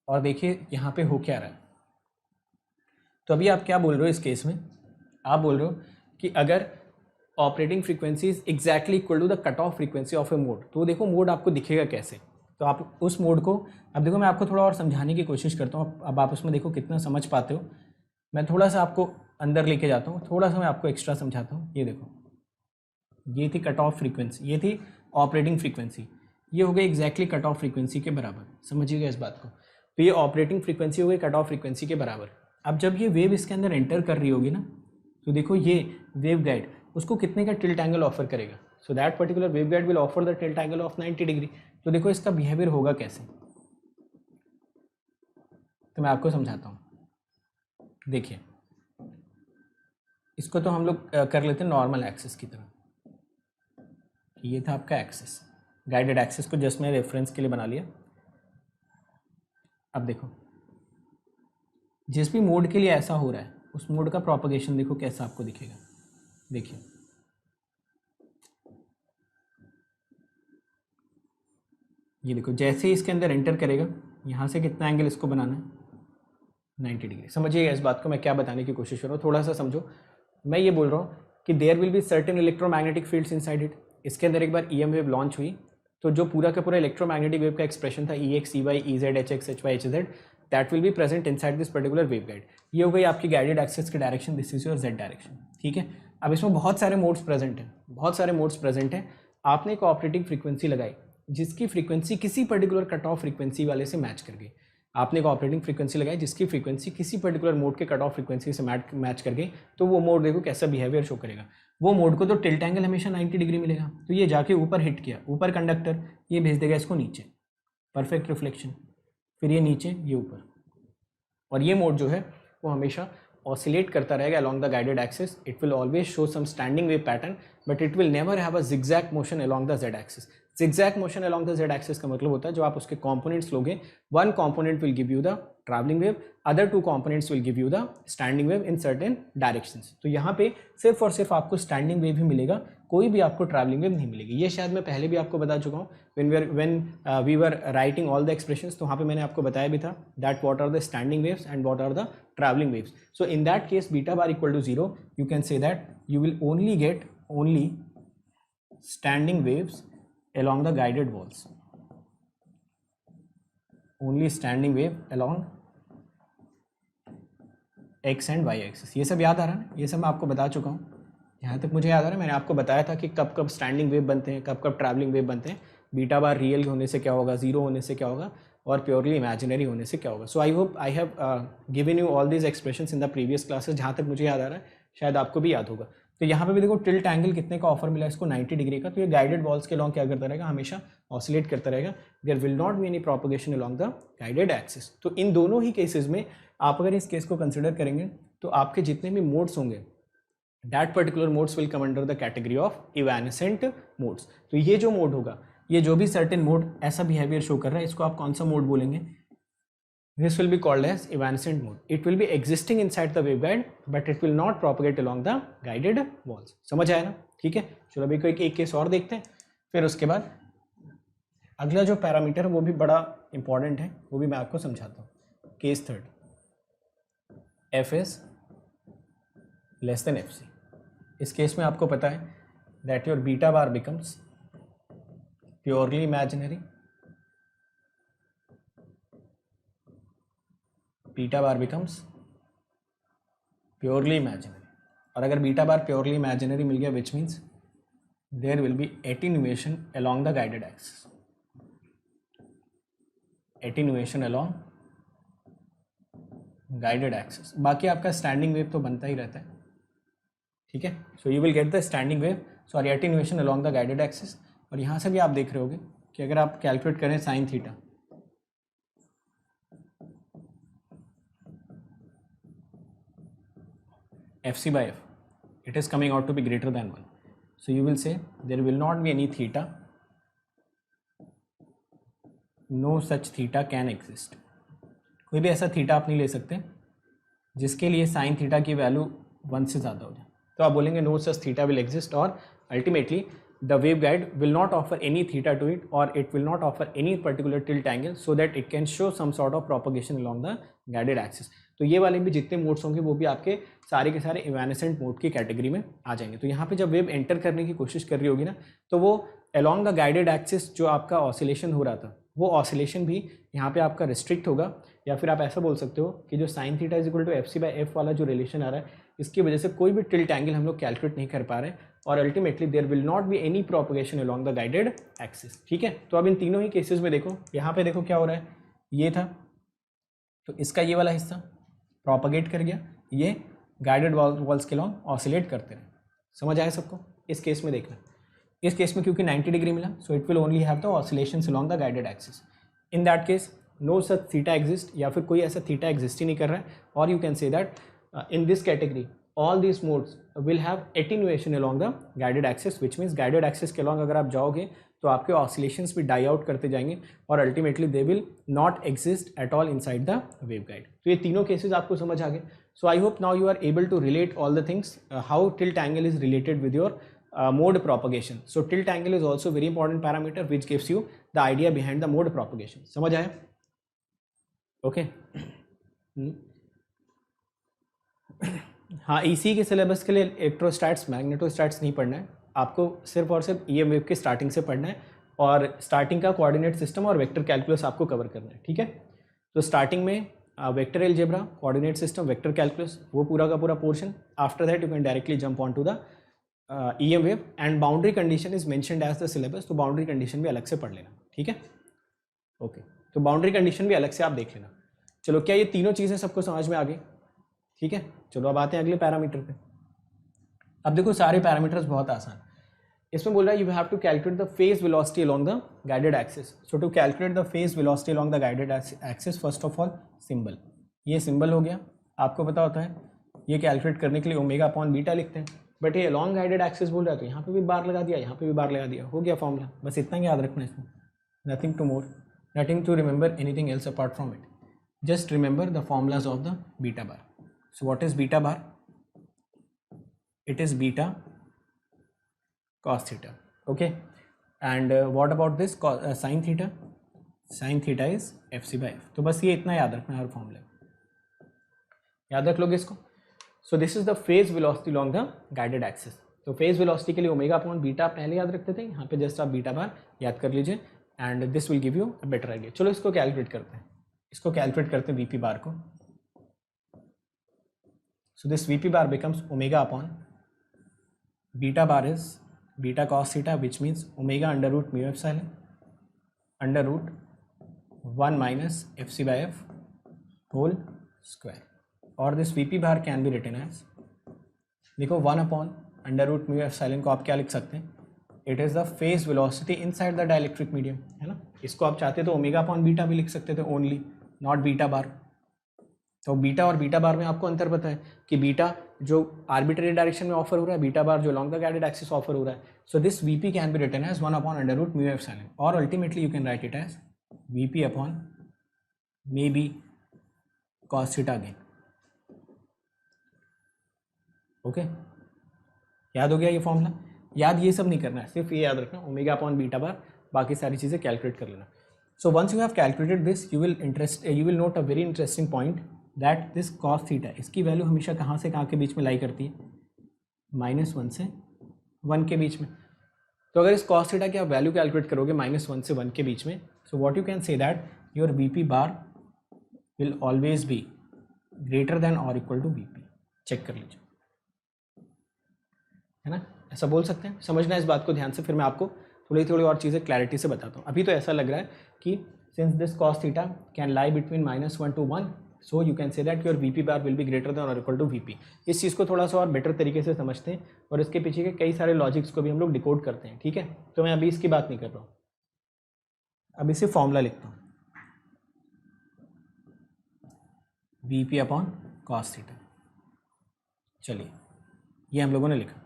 और देखिए यहाँ पे हो क्या रहा है. तो अभी आप क्या बोल रहे हो इस केस में? आप बोल रहे हो कि अगर operating frequency is exactly equal to the cut off frequency of a mode, तो देखो मोड आपको दिखेगा कैसे. तो आप उस मोड को, अब देखो मैं आपको थोड़ा और समझाने की कोशिश करता हूँ. अब आप उसमें देखो कितना समझ पाते हो. मैं थोड़ा सा आपको अंदर लेके जाता हूँ, थोड़ा सा मैं आपको एक्स्ट्रा समझाता हूँ. ये देखो, ये थी कट ऑफ फ्रीक्वेंसी, ये थी ऑपरेटिंग फ्रीक्वेंसी, ये हो गई एग्जैक्टली कट ऑफ फ्रीक्वेंसी के बराबर. समझिएगा इस बात को. तो ये ऑपरेटिंग फ्रीक्वेंसी हो गई कट ऑफ फ्रीक्वेंसी के बराबर. अब जब ये वेव इसके अंदर एंटर कर रही होगी ना, तो देखो ये वेव गाइड उसको कितने का टिल्ट एंगल ऑफर करेगा. So that particular wave guide will offer the tilt angle of 90 degree. तो देखो इसका बिहेवियर होगा कैसे, तो मैं आपको समझाता हूँ. देखिए, इसको तो हम लोग कर लेते हैं नॉर्मल एक्सिस की तरह. ये था आपका एक्सिस, गाइडेड एक्सिस को जस्ट मैं रेफरेंस के लिए बना लिया. अब देखो, जिस भी मोड के लिए ऐसा हो रहा है उस मोड का प्रोपगेशन देखो कैसा आपको दिखेगा. देखिए, ये देखो जैसे ही इसके अंदर एंटर करेगा, यहाँ से कितना एंगल इसको बनाना है, 90 डिग्री. समझिएगा इस बात को, मैं क्या बताने की कोशिश कर रहा हूँ, थोड़ा सा समझो. मैं ये बोल रहा हूँ कि there will be certain electromagnetic fields inside it. इसके अंदर एक बार ईएम वेव लॉन्च हुई, तो जो पूरा का पूरा इलेक्ट्रोमैग्नेटिक वेव का एक्सप्रेशन था E X E Y E Z H X H Y H Z, that will be present inside this particular wave guide. ये हो गई आपकी गाइडेड एक्सिस की direction, this is your Z direction. ठीक है, अब इसमें बहुत सारे मोड्स प्रेजेंट हैं, बहुत सारे मोड्स प्रेजेंट हैं. आपने एक ऑपरेटिंग फ्रीक्वेंसी लगाई जिसकी फ्रीक्वेंसी किसी पर्टिकुलर कट ऑफ फ्रीक्वेंसी वाले से मैच कर गई. आपने एक ऑपरेटिंग फ्रीक्वेंसी लगाई जिसकी फ्रीक्वेंसी किसी पर्टिकुलर मोड के कट ऑफ फ्रीक्वेंसी से मैच कर गई, तो वो मोड देखो कैसा बिहेवियर शो करेगा. वो मोड को तो टिल्ट एंगल हमेशा 90 डिग्री मिलेगा. तो ये जाके ऊपर हिट किया, ऊपर कंडक्टर, ये भेज देगा इसको नीचे, परफेक्ट रिफ्लेक्शन. फिर ये नीचे, ये ऊपर. और ये मोड जो है वो हमेशा ऑसिलेट करता रहेगा along the guided axis. It will always show some standing wave pattern, but it will never have a zigzag motion along the z axis. Zigzag motion along the z axis का मतलब होता है जो आप उसके components लोगे, one component will give you the traveling wave, other two components will give you the standing wave in certain directions. तो यहाँ पे सिर्फ और सिर्फ आपको standing wave ही मिलेगा, कोई भी आपको traveling wave नहीं मिलेगी. ये शायद मैं पहले भी आपको बता चुका हूँ when we were writing all the expressions. तो वहाँ पे मैंने आपको बताया भी था that what are the standing waves and what are the traveling waves. So in that case beta bar equal to 0, you can say that you will only get standing waves along the guided walls. Only standing wave along x and y axis. ये सब याद आ रहा है ना, ये सब मैं आपको बता चुका हूँ. यहाँ तक मुझे याद आ रहा है, मैंने आपको बताया था कि कब कब स्टैंडिंग वेव बनते हैं, कब कब ट्रैवलिंग वेव बनते हैं. बीटा बार रियल होने से क्या होगा, जीरो होने से क्या होगा, और प्योरली इमेजिनरी होने से क्या होगा. So I hope I have given you all these expressions in the previous classes. जहाँ तक मुझे याद आ रहा है शायद आपको भी याद होगा. तो यहाँ पे भी देखो टिल्ट एंगल कितने का ऑफर मिला इसको, 90 डिग्री का. तो ये गाइडेड वॉल्स के लॉन्ग क्या करता रहेगा, हमेशा ऑसिलेट करता रहेगा. There will not be any propagation along the guided axis. तो इन दोनों ही केसेस में आप अगर इस केस को कंसिडर करेंगे तो आपके जितने भी मोड्स होंगे, that particular modes will come under the category of evanescent modes. तो ये जो मोड होगा, ये जो भी certain मोड ऐसा बिहेवियर शो कर रहा है, इसको आप कौन सा मोड बोलेंगे? This will be called as evanescent mode. It will be existing inside the waveguide, but it will not propagate along the guided walls. समझ आया ना? ठीक है, चलो अभी कोई एक केस और देखते हैं, फिर उसके बाद अगला जो पैरामीटर है वो भी बड़ा इंपॉर्टेंट है, वो भी मैं आपको समझाता हूँ. Case third, F is less than F C. इस केस में आपको पता है that your beta bar becomes purely imaginary, beta bar becomes purely imaginary. और अगर बीटा बार प्योरली इमेजिनरी मिल गया, which means there will be attenuation along the guided axis. Attenuation along guided axis. बाकी आपका स्टैंडिंग वेव तो बनता ही रहता है, ठीक है. सो you will get the standing wave, sorry attenuation along the guided axis. और यहाँ से भी आप देख रहे होगे कि अगर आप कैलकुलेट करें sine theta, fc by f, it is coming out to be greater than 1. So you will say there will not be any theta, no such theta can exist. कोई भी ऐसा थीटा आप नहीं ले सकते जिसके लिए साइन थीटा की वैल्यू 1 से ज़्यादा हो जाए. तो आप बोलेंगे no such theta will exist, और ultimately the waveguide will not offer any theta to it, or it will not offer any particular tilt angle so that it can show some sort of propagation along the guided axis. तो ये वाले भी जितने modes होंगे वो भी आपके सारे के सारे इवेनेसेंट मोड की कैटेगरी में आ जाएंगे. तो यहाँ पे जब वेव एंटर करने की कोशिश कर रही होगी ना, तो वो along द गाइडेड एक्सिस जो आपका ऑसिलेशन हो रहा था, वो ऑसिलेशन भी यहाँ पे आपका रिस्ट्रिक्ट होगा. या फिर आप ऐसा बोल सकते हो कि जो sine theta is equal to F C by F वाला जो रिलेशन आ रहा है, इसकी वजह से कोई भी टिल्ट एंगल हम लोग कैलकुलेट नहीं कर पा रहे, और ultimately there will not be any propagation along the guided axis. ठीक है. तो अब इन तीनों ही केसेस में देखो, यहाँ पे देखो क्या हो रहा है, ये था तो इसका ये वाला हिस्सा प्रोपगेट कर गया, ये गाइडेड वॉल्स के लॉन्ग ऑसिलेट करते रहे. समझ आया सबको? इस केस में देखना, इस केस में क्योंकि 90 डिग्री मिला, so it will only have the oscillations along the guided axis. In that case no such theta exist, या फिर कोई ऐसा थीटा एग्जिस्ट ही नहीं कर रहा है. और you can say that in this category all these modes will have attenuation along the guided axis, which means guided axis के along अगर आप जाओगे तो आपके oscillations भी die out करते जाएंगे, और ultimately they will not exist at all inside the waveguide. तो ये तीनों cases आपको समझ आ गए. So I hope now you are able to relate all the things, how tilt angle is related with your mode propagation. So tilt angle is also very important parameter which gives you the idea behind the mode propagation. समझ आया? Okay. हाँ, इसी के syllabus के लिए इलेक्ट्रोस्टैट्स मैग्नेटोस्टैट्स नहीं पढ़ना है आपको, सिर्फ और सिर्फ ईएम वेव के स्टार्टिंग से पढ़ना है, और स्टार्टिंग का कोऑर्डिनेट सिस्टम और वेक्टर कैलकुलस आपको कवर करना है. ठीक है. तो स्टार्टिंग में vector algebra, coordinate system, vector calculus, वो पूरा का पूरा portion. After that you can directly jump on to the EM wave, and boundary condition is mentioned as the syllabus. तो बाउंड्री कंडीशन भी अलग से पढ़ लेना. ठीक है. ओके. तो बाउंड्री कंडीशन भी अलग से आप देख लेना. चलो, क्या ये तीनों चीज़ें सबको समझ में आ गई? ठीक है. चलो अब आते हैं अगले पैरामीटर पे. अब देखो सारे पैरामीटर्स बहुत आसान. इसमें बोल रहा है you have to calculate the phase velocity along the guided axis. So to calculate the phase velocity along the guided axis, first of all symbol, ये सिंबल हो गया. आपको पता होता है ये कैलकुलेट करने के लिए ओमेगा अपॉन बीटा लिखते हैं, बट ये अलोंग गाइडेड एक्सिस बोल रहा है तो यहाँ पे भी बार लगा दिया, यहाँ पे भी बार लगा दिया, हो गया फॉर्मूला. बस इतना ही याद रखना इसमें, nothing to more, nothing to remember anything else apart from it. Just remember the formulas of the beta bar. So what is beta bar? It is beta cos theta. Okay. And what about this sin theta? Sin theta is fc by f. तो बस ये इतना याद रखना है हर फॉर्मूले, याद रख लोगे इसको. So this is the phase velocity along the guided axis. तो phase velocity के लिए ओमेगा अपॉन बीटा पहले याद रखते थे, यहाँ पे जस्ट आप बीटा बार याद कर लीजिए, and this will give you a better idea. चलो इसको कैलकुलेट करते हैं, इसको कैलकुलेट करते हैं वीपी बार को. So this Vp bar becomes omega upon beta bar is beta cos theta, which means omega under root mu epsilon under root 1 minus fc by f whole square. Or this Vp bar can be written as, देखो 1 upon under root mu epsilon को आप क्या लिख सकते हैं, it is the phase velocity inside the dielectric medium, है ना. इसको आप चाहते तो ओमेगा अपॉन बीटा भी लिख सकते थे ओनली, नॉट बीटा बार. तो बीटा और बीटा बार में आपको अंतर पता है कि बीटा जो आर्बिट्ररी डायरेक्शन में ऑफर हो रहा है, बीटा बार जो along the guided axis offer हो रहा है. So this VP can be written as 1 upon under root mu epsilon, और ultimately you can write it as VP upon may be cos theta again. Okay, याद हो गया ये formula? याद ये सब नहीं करना है, सिर्फ ये याद रखना ओमेगा अपॉन बीटा बार, बाकी सारी चीज़ें कैलकुलेट कर लेना. So once you have calculated this, you will note a very interesting point that this cos theta, इसकी वैल्यू हमेशा कहाँ से कहाँ के बीच में लाई करती है, -1 से 1 के बीच में. तो अगर इस कॉस थीटा की आप वैल्यू कैलकुलेट करोगे -1 से 1 के बीच में, so what you can say that your VP bar will always be greater than और इक्वल टू वीपी. चेक कर लीजिए, है ना. ऐसा बोल सकते हैं। समझना इस बात को ध्यान से, फिर मैं आपको थोड़ी थोड़ी और चीज़ें क्लैरिटी से बताता हूँ। अभी तो ऐसा लग रहा है कि since this cos theta can lie between -1 to 1, so you can say that your we P bar will be greater than और इक्वल टू वी पी। इस चीज़ को थोड़ा सा और बेटर तरीके से समझते हैं और इसके पीछे के कई सारे लॉजिक्स को भी हम लोग डिकोड करते हैं, ठीक है। तो मैं अभी इसकी बात नहीं कर रहा हूँ, अभी सिर्फ फॉर्मूला लिखता हूँ, we P upon cos theta. चलिए, ये हम लोगों ने लिखा।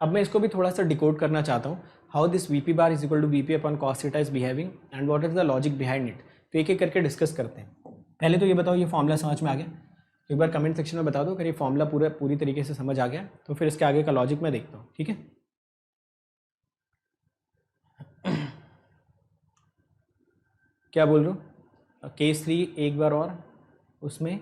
अब मैं इसको भी थोड़ा सा डिकोड करना चाहता हूँ, how this V P bar is equal to V P upon cos theta is behaving and what is the logic behind it. तो एक एक करके डिस्कस करते हैं। पहले तो ये बताओ, ये फॉर्मूला समझ में आ गया? एक बार कमेंट सेक्शन में बता दो अगर ये फॉर्मूला पूरी तरीके से समझ आ गया, तो फिर इसके आगे का लॉजिक मैं देखता हूँ, ठीक है। क्या बोल रहे हो? केस 3 एक बार और, उसमें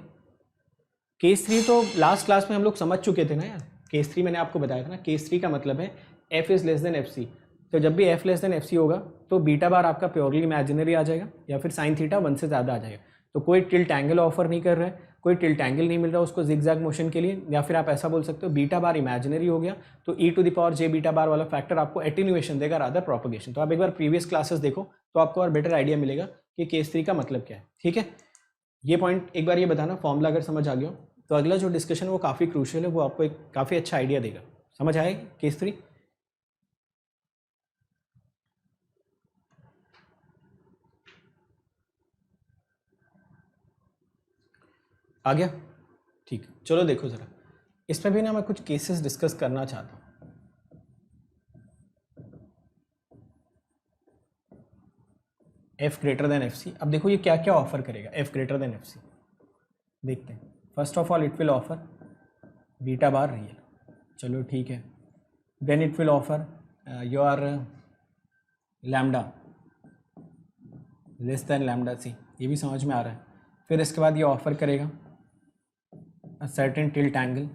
केस 3 तो लास्ट क्लास में हम लोग समझ चुके थे ना यार। केस 3 मैंने आपको बताया था ना, केस 3 का मतलब है F is less than F C. तो जब भी F less than F C होगा तो बीटा बार आपका प्योरली इमेजिनरी आ जाएगा या फिर साइन थीटा 1 से ज़्यादा आ जाएगा। तो कोई टिल्ट एंगल ऑफर नहीं कर रहा है, कोई टिल्ट एंगल नहीं मिल रहा उसको जिगजैग मोशन के लिए, या फिर आप ऐसा बोल सकते हो बीटा बार इमेजिनरी हो गया तो E to the power J beta bar वाला फैक्टर आपको एटेन्यूएशन देगा रादर प्रोपगेशन। तो आप एक बार प्रीवियस क्लासेस देखो तो आपको और बेटर आइडिया मिलेगा कि केस 3 का मतलब क्या है, ठीक है। ये पॉइंट एक बार ये बताना, फॉर्मूला अगर समझ आ गया हो तो अगला जो डिस्कशन वो काफ़ी क्रूशियल है, वो आपको एक काफ़ी अच्छा आइडिया देगा। समझ आएगा केस 3? आ गया? ठीक है, चलो देखो ज़रा, इसमें भी ना मैं कुछ केसेस डिस्कस करना चाहता हूँ। F greater than F C, अब देखो ये क्या क्या ऑफर करेगा F greater than F C, देखते हैं। First of all it will offer beta bar real, चलो ठीक है। Then it will offer your lambda less than lambda C, ये भी समझ में आ रहा है। फिर इसके बाद ये ऑफर करेगा certain tilt angle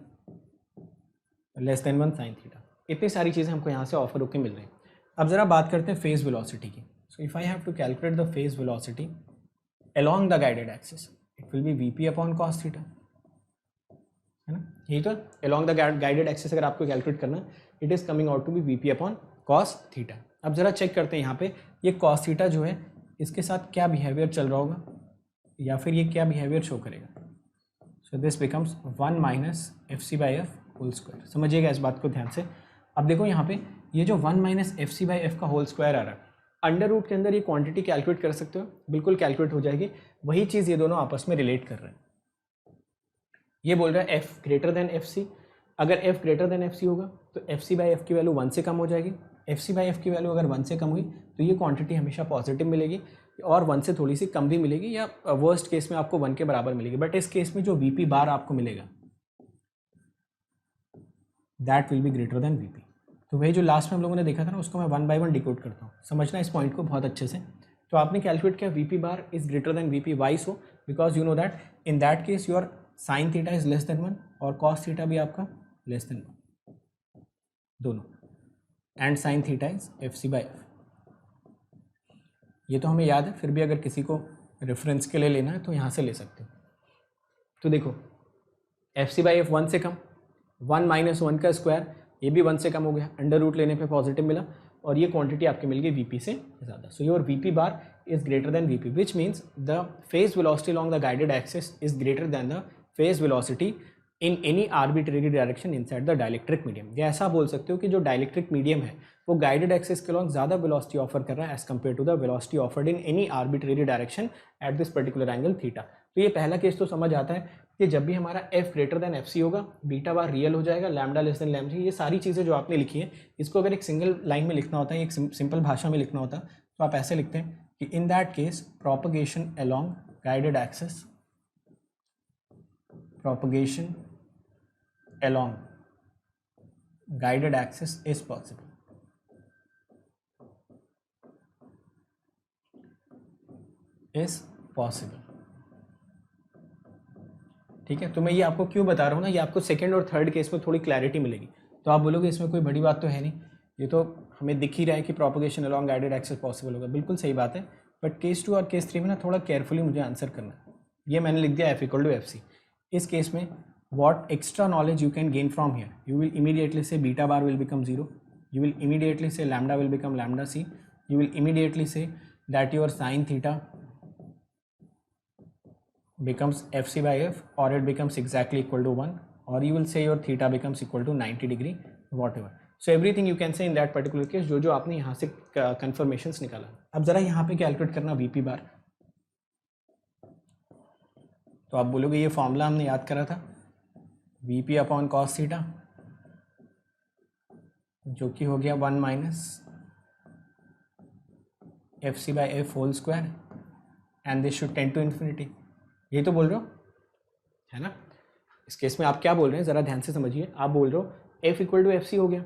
less than 1 sine theta. इतनी सारी चीज़ें हमको यहाँ से ऑफर होकर मिल रही हैं। अब ज़रा बात करते हैं फेज वेलोसिटी की। So if I have to calculate the phase velocity along the guided axis, it will be vp upon cos theta, है ना। यही तो along the guided axis अगर आपको कैलकुलेट करना, it is coming out to be vp upon cos theta. अब ज़रा check करते हैं यहाँ पे, ये cos थीटा जो है इसके साथ क्या बिहेवियर चल रहा होगा या फिर ये क्या बिहेवियर शो करेगा। So this becomes 1 minus F C by F whole square. समझिएगा इस बात को ध्यान से। अब देखो यहाँ पे ये जो 1 minus F C by F का होल स्क्वायर आ रहा है, अंडर रूट के अंदर ये क्वांटिटी कैलकुलेट कर सकते हो, बिल्कुल कैलकुलेट हो जाएगी। वही चीज़ ये दोनों आपस में रिलेट कर रहे हैं। ये बोल रहा है F greater than F C, अगर F greater than F C होगा तो एफ सी बाई एफ की वैल्यू 1 से कम हो जाएगी। एफ सी बाई एफ की वैल्यू अगर 1 से कम हुई तो ये क्वांटिटी हमेशा पॉजिटिव मिलेगी और 1 से थोड़ी सी कम भी मिलेगी, या वर्स्ट केस में आपको 1 के बराबर मिलेगी। बट इस केस में जो वी पी बार आपको मिलेगा that will be greater than V P. तो वही जो लास्ट में हम लोगों ने देखा था ना, उसको मैं 1 बाय 1 डिकोड करता हूँ। समझना इस पॉइंट को बहुत अच्छे से। तो आपने कैलकुलेट किया V P bar is greater than V P, why so? Because you know that in that case your sine theta is less than 1 और कॉस थीटा भी आपका लेस देन 1 दोनों, and sine theta is F C by F. ये तो हमें याद है, फिर भी अगर किसी को रेफरेंस के लिए लेना है तो यहाँ से ले सकते हो। तो देखो एफ सी बाई एफ 1 से कम, 1 माइनस 1 का स्क्वायर, ये भी 1 से कम हो गया, अंडर रूट लेने पे पॉजिटिव मिला और ये क्वांटिटी आपकी मिल गई वीपी से ज़्यादा। So your VP bar is greater then VP, which means the phase velocity along the guided axis is greater then the phase velocity in any arbitrary direction inside the dielectric medium. या ऐसा बोल सकते हो कि जो dielectric medium है वो guided axis के अलॉन्ग ज़्यादा वेलोसिटी ऑफर कर रहा है as compare to the velocity offered in any arbitrary direction at this particular angle theta. तो ये पहला केस तो समझ आता है कि जब भी हमारा f greater than F C होगा, बीटा बार रियल हो जाएगा, लैम्डा लेस देन लैम्डा। ये सारी चीज़ें जो आपने लिखी है, इसको अगर एक सिंगल लाइन में लिखना होता है, एक सिंपल भाषा में लिखना होता तो आप ऐसे लिखते हैं कि इन that case propagation along guided axis, propagation along guided axis is possible. is possible, ठीक है। तो मैं ये आपको क्यों बता रहा हूँ ना, ये आपको सेकंड और थर्ड केस में थोड़ी क्लैरिटी मिलेगी। तो आप बोलोगे इसमें कोई बड़ी बात तो है नहीं, ये तो हमें दिख ही रहा है कि propagation along guided axis possible होगा। बिल्कुल सही बात है, बट केस 2 और केस 3 में ना थोड़ा केयरफुली मुझे आंसर करना है। ये मैंने लिख दिया F equal to F C. इस केस में what extra knowledge you can gain from here, you will immediately say beta bar will become 0, you will immediately say lambda will become lambda c. You will immediately say that your sin theta becomes fc by f, or it becomes exactly equal to 1, or you will say your theta becomes equal to 90 degree, whatever. So everything you can say in that particular case, जो आपने यहाँ से confirmations निकाला. अब जरा यहाँ पे calculate करना वीपी बार. तो आप बोलोगे ये फॉर्मूला हमने याद करा था, वीपी अपॉन कॉस थीटा, जो कि हो गया 1 minus F C by F whole square, and this should tend to infinity. ये तो बोल रहे हो है ना. इस केस में आप क्या बोल रहे हैं ज़रा ध्यान से समझिए. आप बोल रहे हो F equal to F C हो गया.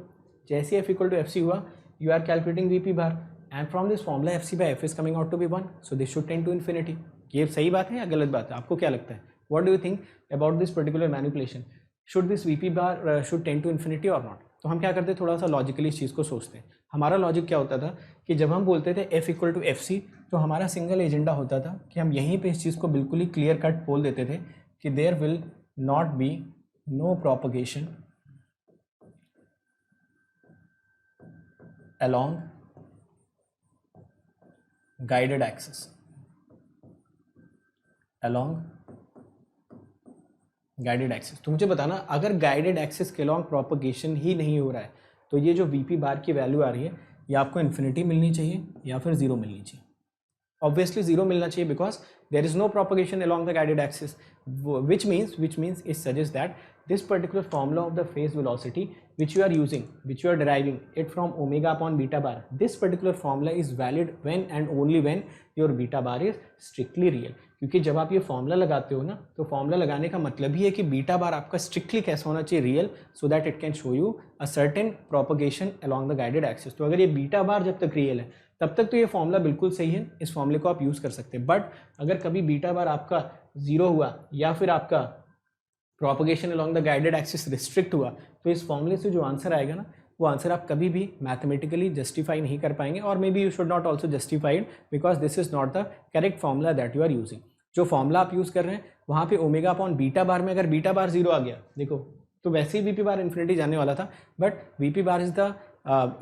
जैसे F equal to F C हुआ, you are calculating V P bar, and from this formula F C by F is coming out to be 1, so this should tend to infinity. ये सही बात है या गलत बात है? आपको क्या लगता है? What do you think about this particular manipulation? Should this V P bar should tend to infinity और नॉट? तो हम क्या करते हैं, थोड़ा सा लॉजिकली इस चीज़ को सोचते हैं. हमारा लॉजिक क्या होता था कि जब हम बोलते थे F equal to F C, तो हमारा सिंगल एजेंडा होता था कि हम यहीं पे इस चीज़ को बिल्कुल ही क्लियर कट बोल देते थे कि there will not be no propagation along guided axis, along guided axis. तो मुझे बताना, अगर guided axis के along propagation ही नहीं हो रहा है, तो ये जो VP बार की वैल्यू आ रही है, ये आपको इन्फिनिटी मिलनी चाहिए या फिर जीरो मिलनी चाहिए? Obviously जीरो मिलना चाहिए, because there is no propagation along the guided axis, which means it suggests that this particular formula of the phase velocity which you are using, which you are deriving it from omega upon beta bar, this particular formula is valid when and only when your beta bar is strictly real. क्योंकि जब आप ये formula लगाते हो ना, तो formula लगाने का मतलब ही है कि बीटा बार आपका स्ट्रिक्टली कैसा होना चाहिए, real, so that it can show you a certain propagation along the guided axis. तो अगर ये बीटा बार जब तक रियल है, तब तक तो ये फॉर्मूला बिल्कुल सही है, इस फॉर्मूले को आप यूज़ कर सकते हैं. बट अगर कभी बीटा बार आपका जीरो हुआ या फिर आपका propagation along the guided axis restrict हुआ, तो इस फॉर्मूले से जो आंसर आएगा ना, वो आंसर आप कभी भी मैथमेटिकली जस्टिफाई नहीं कर पाएंगे, और maybe you should not also justified, because this is not the correct formula that you are using. जो फॉर्मूला आप यूज़ कर रहे हैं वहाँ पे ओमेगा अपॉन बीटा बार में अगर बीटा बार जीरो आ गया, देखो, तो वैसे ही वीपी बार इन्फिनिटी जाने वाला था, but VP bar is the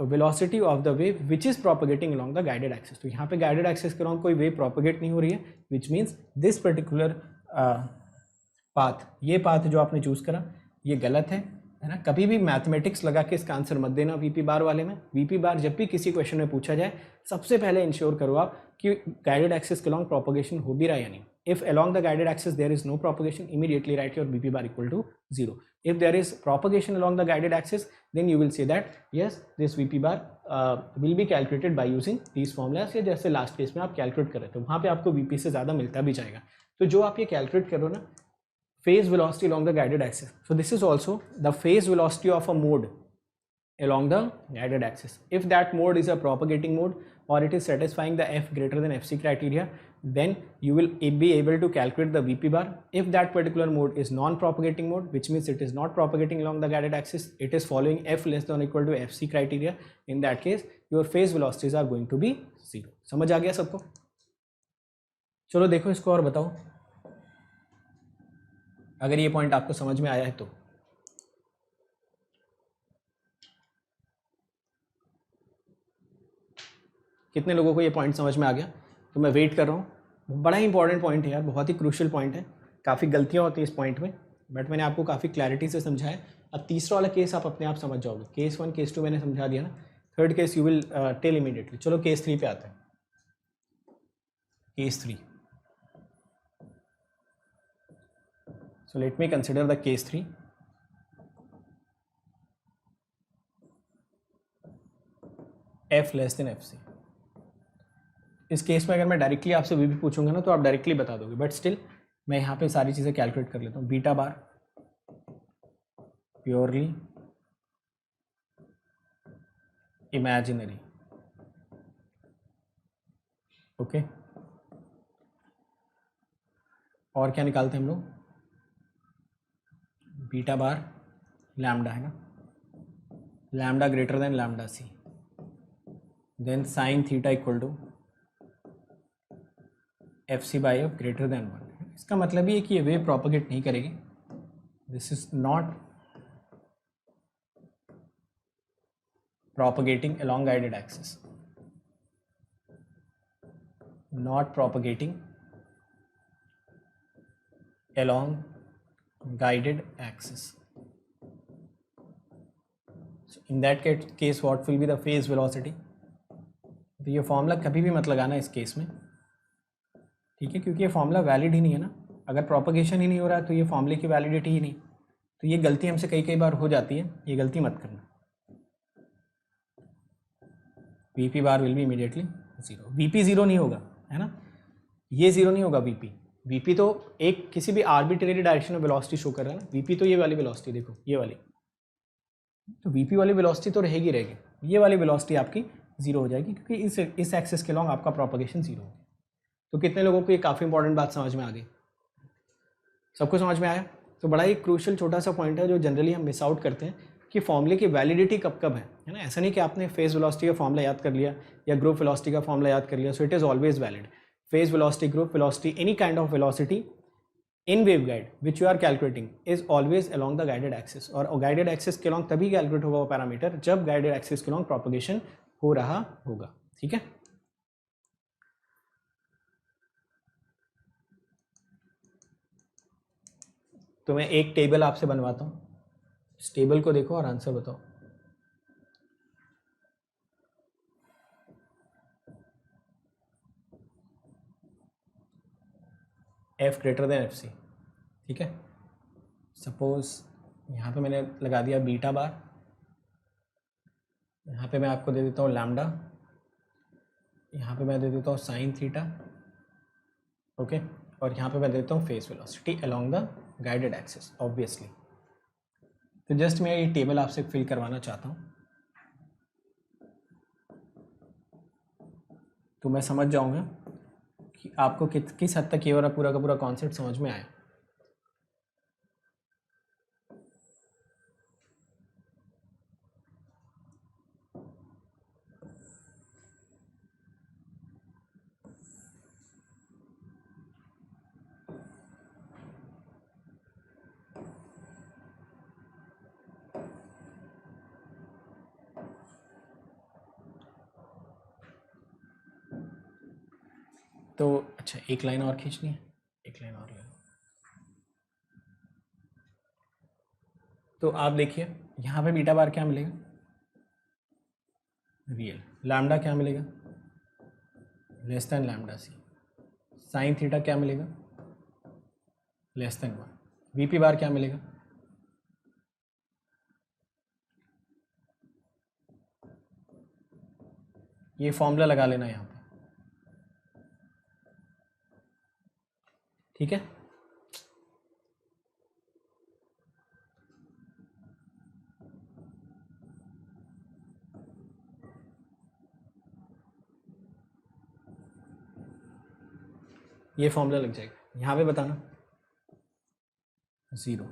velocity of the wave which is propagating along the guided axis. तो यहाँ पे गाइडेड एक्सिस के अलॉन्ग कोई वेव प्रोपगेट नहीं हो रही है, which means this particular path, ये पाथ जो आपने चूज़ करा ये गलत है ना. कभी भी मैथमेटिक्स लगा के इसका आंसर मत देना वीपी बार वाले में. वीपी बार जब भी किसी क्वेश्चन में पूछा जाए, सबसे पहले इंश्योर करो आप कि गाइडेड एक्सिस के अलॉन्ग प्रोपगेशन हो भी रहा है या नहीं. If along the guided axis there is no propagation, immediately write your VP bar equal to 0. If there is propagation along the guided axis, then you will say that yes, this VP bar will be calculated by using these formulas. या जैसे last case में आप calculate कर रहे थे, वहाँ पे आपको VP से ज़्यादा मिलता भी जाएगा. तो जो आप ये कैलकुलेट करो ना, phase velocity along the guided axis. So this is also the phase velocity of a mode along the guided axis. If that mode is a propagating mode, or it is satisfying the f greater than fc criteria, then you will be able to calculate the VP bar. If that particular mode is non-propagating mode, which means it is not propagating along the guided axis, it is following f less than or equal to fc criteria, in that case your phase velocities are going to be 0. समझ आ गया सबको? चलो देखो इसको और बताओ, अगर ये पॉइंट आपको समझ में आया है तो. कितने लोगों को ये पॉइंट समझ में आ गया? तो मैं वेट कर रहा हूँ. बड़ा ही इंपॉर्टेंट पॉइंट है यार, बहुत ही क्रूशियल पॉइंट है. काफ़ी गलतियाँ होती हैं इस पॉइंट में, बट मैंने आपको काफ़ी क्लैरिटी से समझाया. अब तीसरा वाला केस आप अपने आप समझ जाओगे. केस 1 केस 2 मैंने समझा दिया ना, third case you will tell immediately. चलो केस 3 पे आते हैं. Case 3, so let me consider the case 3. F less than F C. इस केस में अगर मैं डायरेक्टली आपसे वी भी पूछूंगा ना, तो आप डायरेक्टली बता दोगे, बट स्टिल मैं यहाँ पे सारी चीज़ें कैलकुलेट कर लेता हूँ. Beta bar purely imaginary, okay. और क्या निकालते हैं हम लोग? बीटा बार लैम्डा है ना, lambda greater than lambda C, then sine theta equal to F C by F greater than 1. इसका मतलब ये है कि ये वेव प्रोपगेट नहीं करेगी. This is not propagating along guided axis, not propagating along guided axis. So in that case what will be the phase velocity? तो ये फॉर्मूला कभी भी मत लगाना इस केस में, ठीक है, क्योंकि ये फॉर्मूला वैलिड ही नहीं है ना. अगर प्रोपगेशन ही नहीं हो रहा है तो ये फॉर्मूले की वैलिडिटी ही नहीं. तो ये गलती हमसे कई बार हो जाती है, ये गलती मत करना. VP bar will be immediately zero. VP zero नहीं होगा, है ना, ये जीरो नहीं होगा. वीपी तो एक किसी भी आर्बिट्रेरी डायरेक्शन में वेलोसिटी शो कर रहा है ना. वीपी तो ये वाली वेलोसिटी देखो, ये वाली, तो वीपी वाली वेलोसिटी तो रहेगी. ये वाली वेलोसिटी आपकी जीरो हो जाएगी क्योंकि इस एक्सिस के लॉन्ग आपका प्रोपगेशन जीरो होगा. तो कितने लोगों को ये काफ़ी इंपॉर्टेंट बात समझ में आ गई? सबको समझ में आया? तो बड़ा ही क्रूशियल छोटा सा पॉइंट है जो जनरली हम मिस आउट करते हैं कि फॉर्मूले की वैलिडिटी कब कब है ना. ऐसा नहीं कि आपने फेज वेलोसिटी का फॉर्मूला याद कर लिया या ग्रुप वेलोसिटी का फॉर्मूला याद कर लिया so it is always valid. Phase velocity, group velocity, any kind of velocity in waveguide which you are calculating is always along the guided axis. और गाइडेड एक्सिस के लॉन्ग तभी calculate होगा वो parameter जब guided axis के long propagation हो रहा होगा. ठीक है, तो मैं एक टेबल आपसे बनवाता हूँ. इस टेबल को देखो और आंसर बताओ. F greater than F C. ठीक है, सपोज यहाँ पे मैंने लगा दिया बीटा बार, यहाँ पे मैं आपको दे देता हूँ लैम्डा, यहाँ पे मैं दे देता हूँ साइन थीटा, ओके, और यहाँ पे मैं दे देता हूँ face velocity along the guided axis obviously. तो जस्ट मैं ये टेबल आपसे फिल करवाना चाहता हूँ तो मैं समझ जाऊँगा कि आपको किस हद तक ये वाला पूरा का पूरा कॉन्सेप्ट समझ में आया. तो अच्छा, एक लाइन और खींचनी है, एक लाइन और ले लो. तो आप देखिए यहाँ पे बीटा बार क्या मिलेगा, रियल. लैम्डा क्या मिलेगा, less than lambda C. Sine theta क्या मिलेगा, लेस देन 1. वीपी बार क्या मिलेगा, ये फॉर्मूला लगा लेना यहाँ पे. ठीक है, ये फॉर्मूला लग जाएगा. यहाँ पे बताना zero.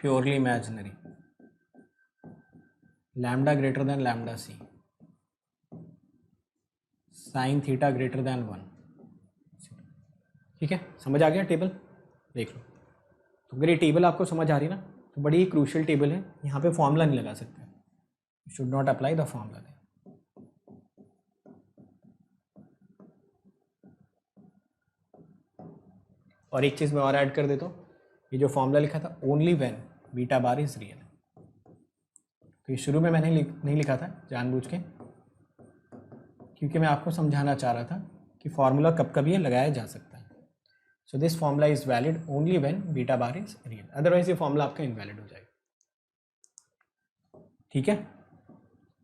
Purely imaginary. Lambda greater than lambda C. Sine theta greater than 1. ठीक है, समझ आ गया टेबल? देख लो. तो अगर ये टेबल आपको समझ आ रही ना तो बड़ी ही क्रूशियल टेबल है. यहाँ पे फॉर्मूला नहीं लगा सकते, should not apply the formula. और एक चीज़ मैं और ऐड कर देता हूँ, ये जो फॉर्मूला लिखा था only when beta bar is real, तो ये शुरू में मैंने नहीं लिखा था जानबूझ के, क्योंकि मैं आपको समझाना चाह रहा था कि फॉर्मूला कब कब ये लगाया जा सकता है. So this formula is valid only when beta bar is real, otherwise ये फॉर्मूला आपका इनवैलिड हो जाएगा. ठीक है,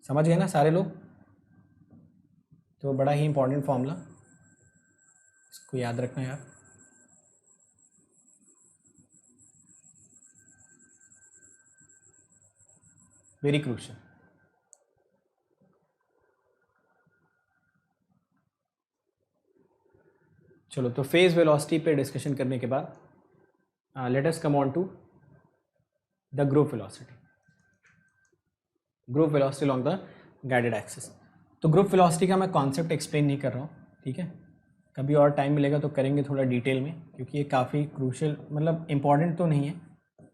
समझ गए ना सारे लोग? तो बड़ा ही इंपॉर्टेंट फॉर्मूला, इसको याद रखना यार. Very crucial. चलो, तो फेज वेलोसिटी पे डिस्कशन करने के बाद let us come on to the group velocity. Group velocity along the guided axis. तो ग्रुप वेलोसिटी का मैं कॉन्सेप्ट एक्सप्लेन नहीं कर रहा हूँ, ठीक है, कभी और टाइम मिलेगा तो करेंगे थोड़ा डिटेल में, क्योंकि ये काफ़ी क्रूशियल, मतलब इंपॉर्टेंट तो नहीं है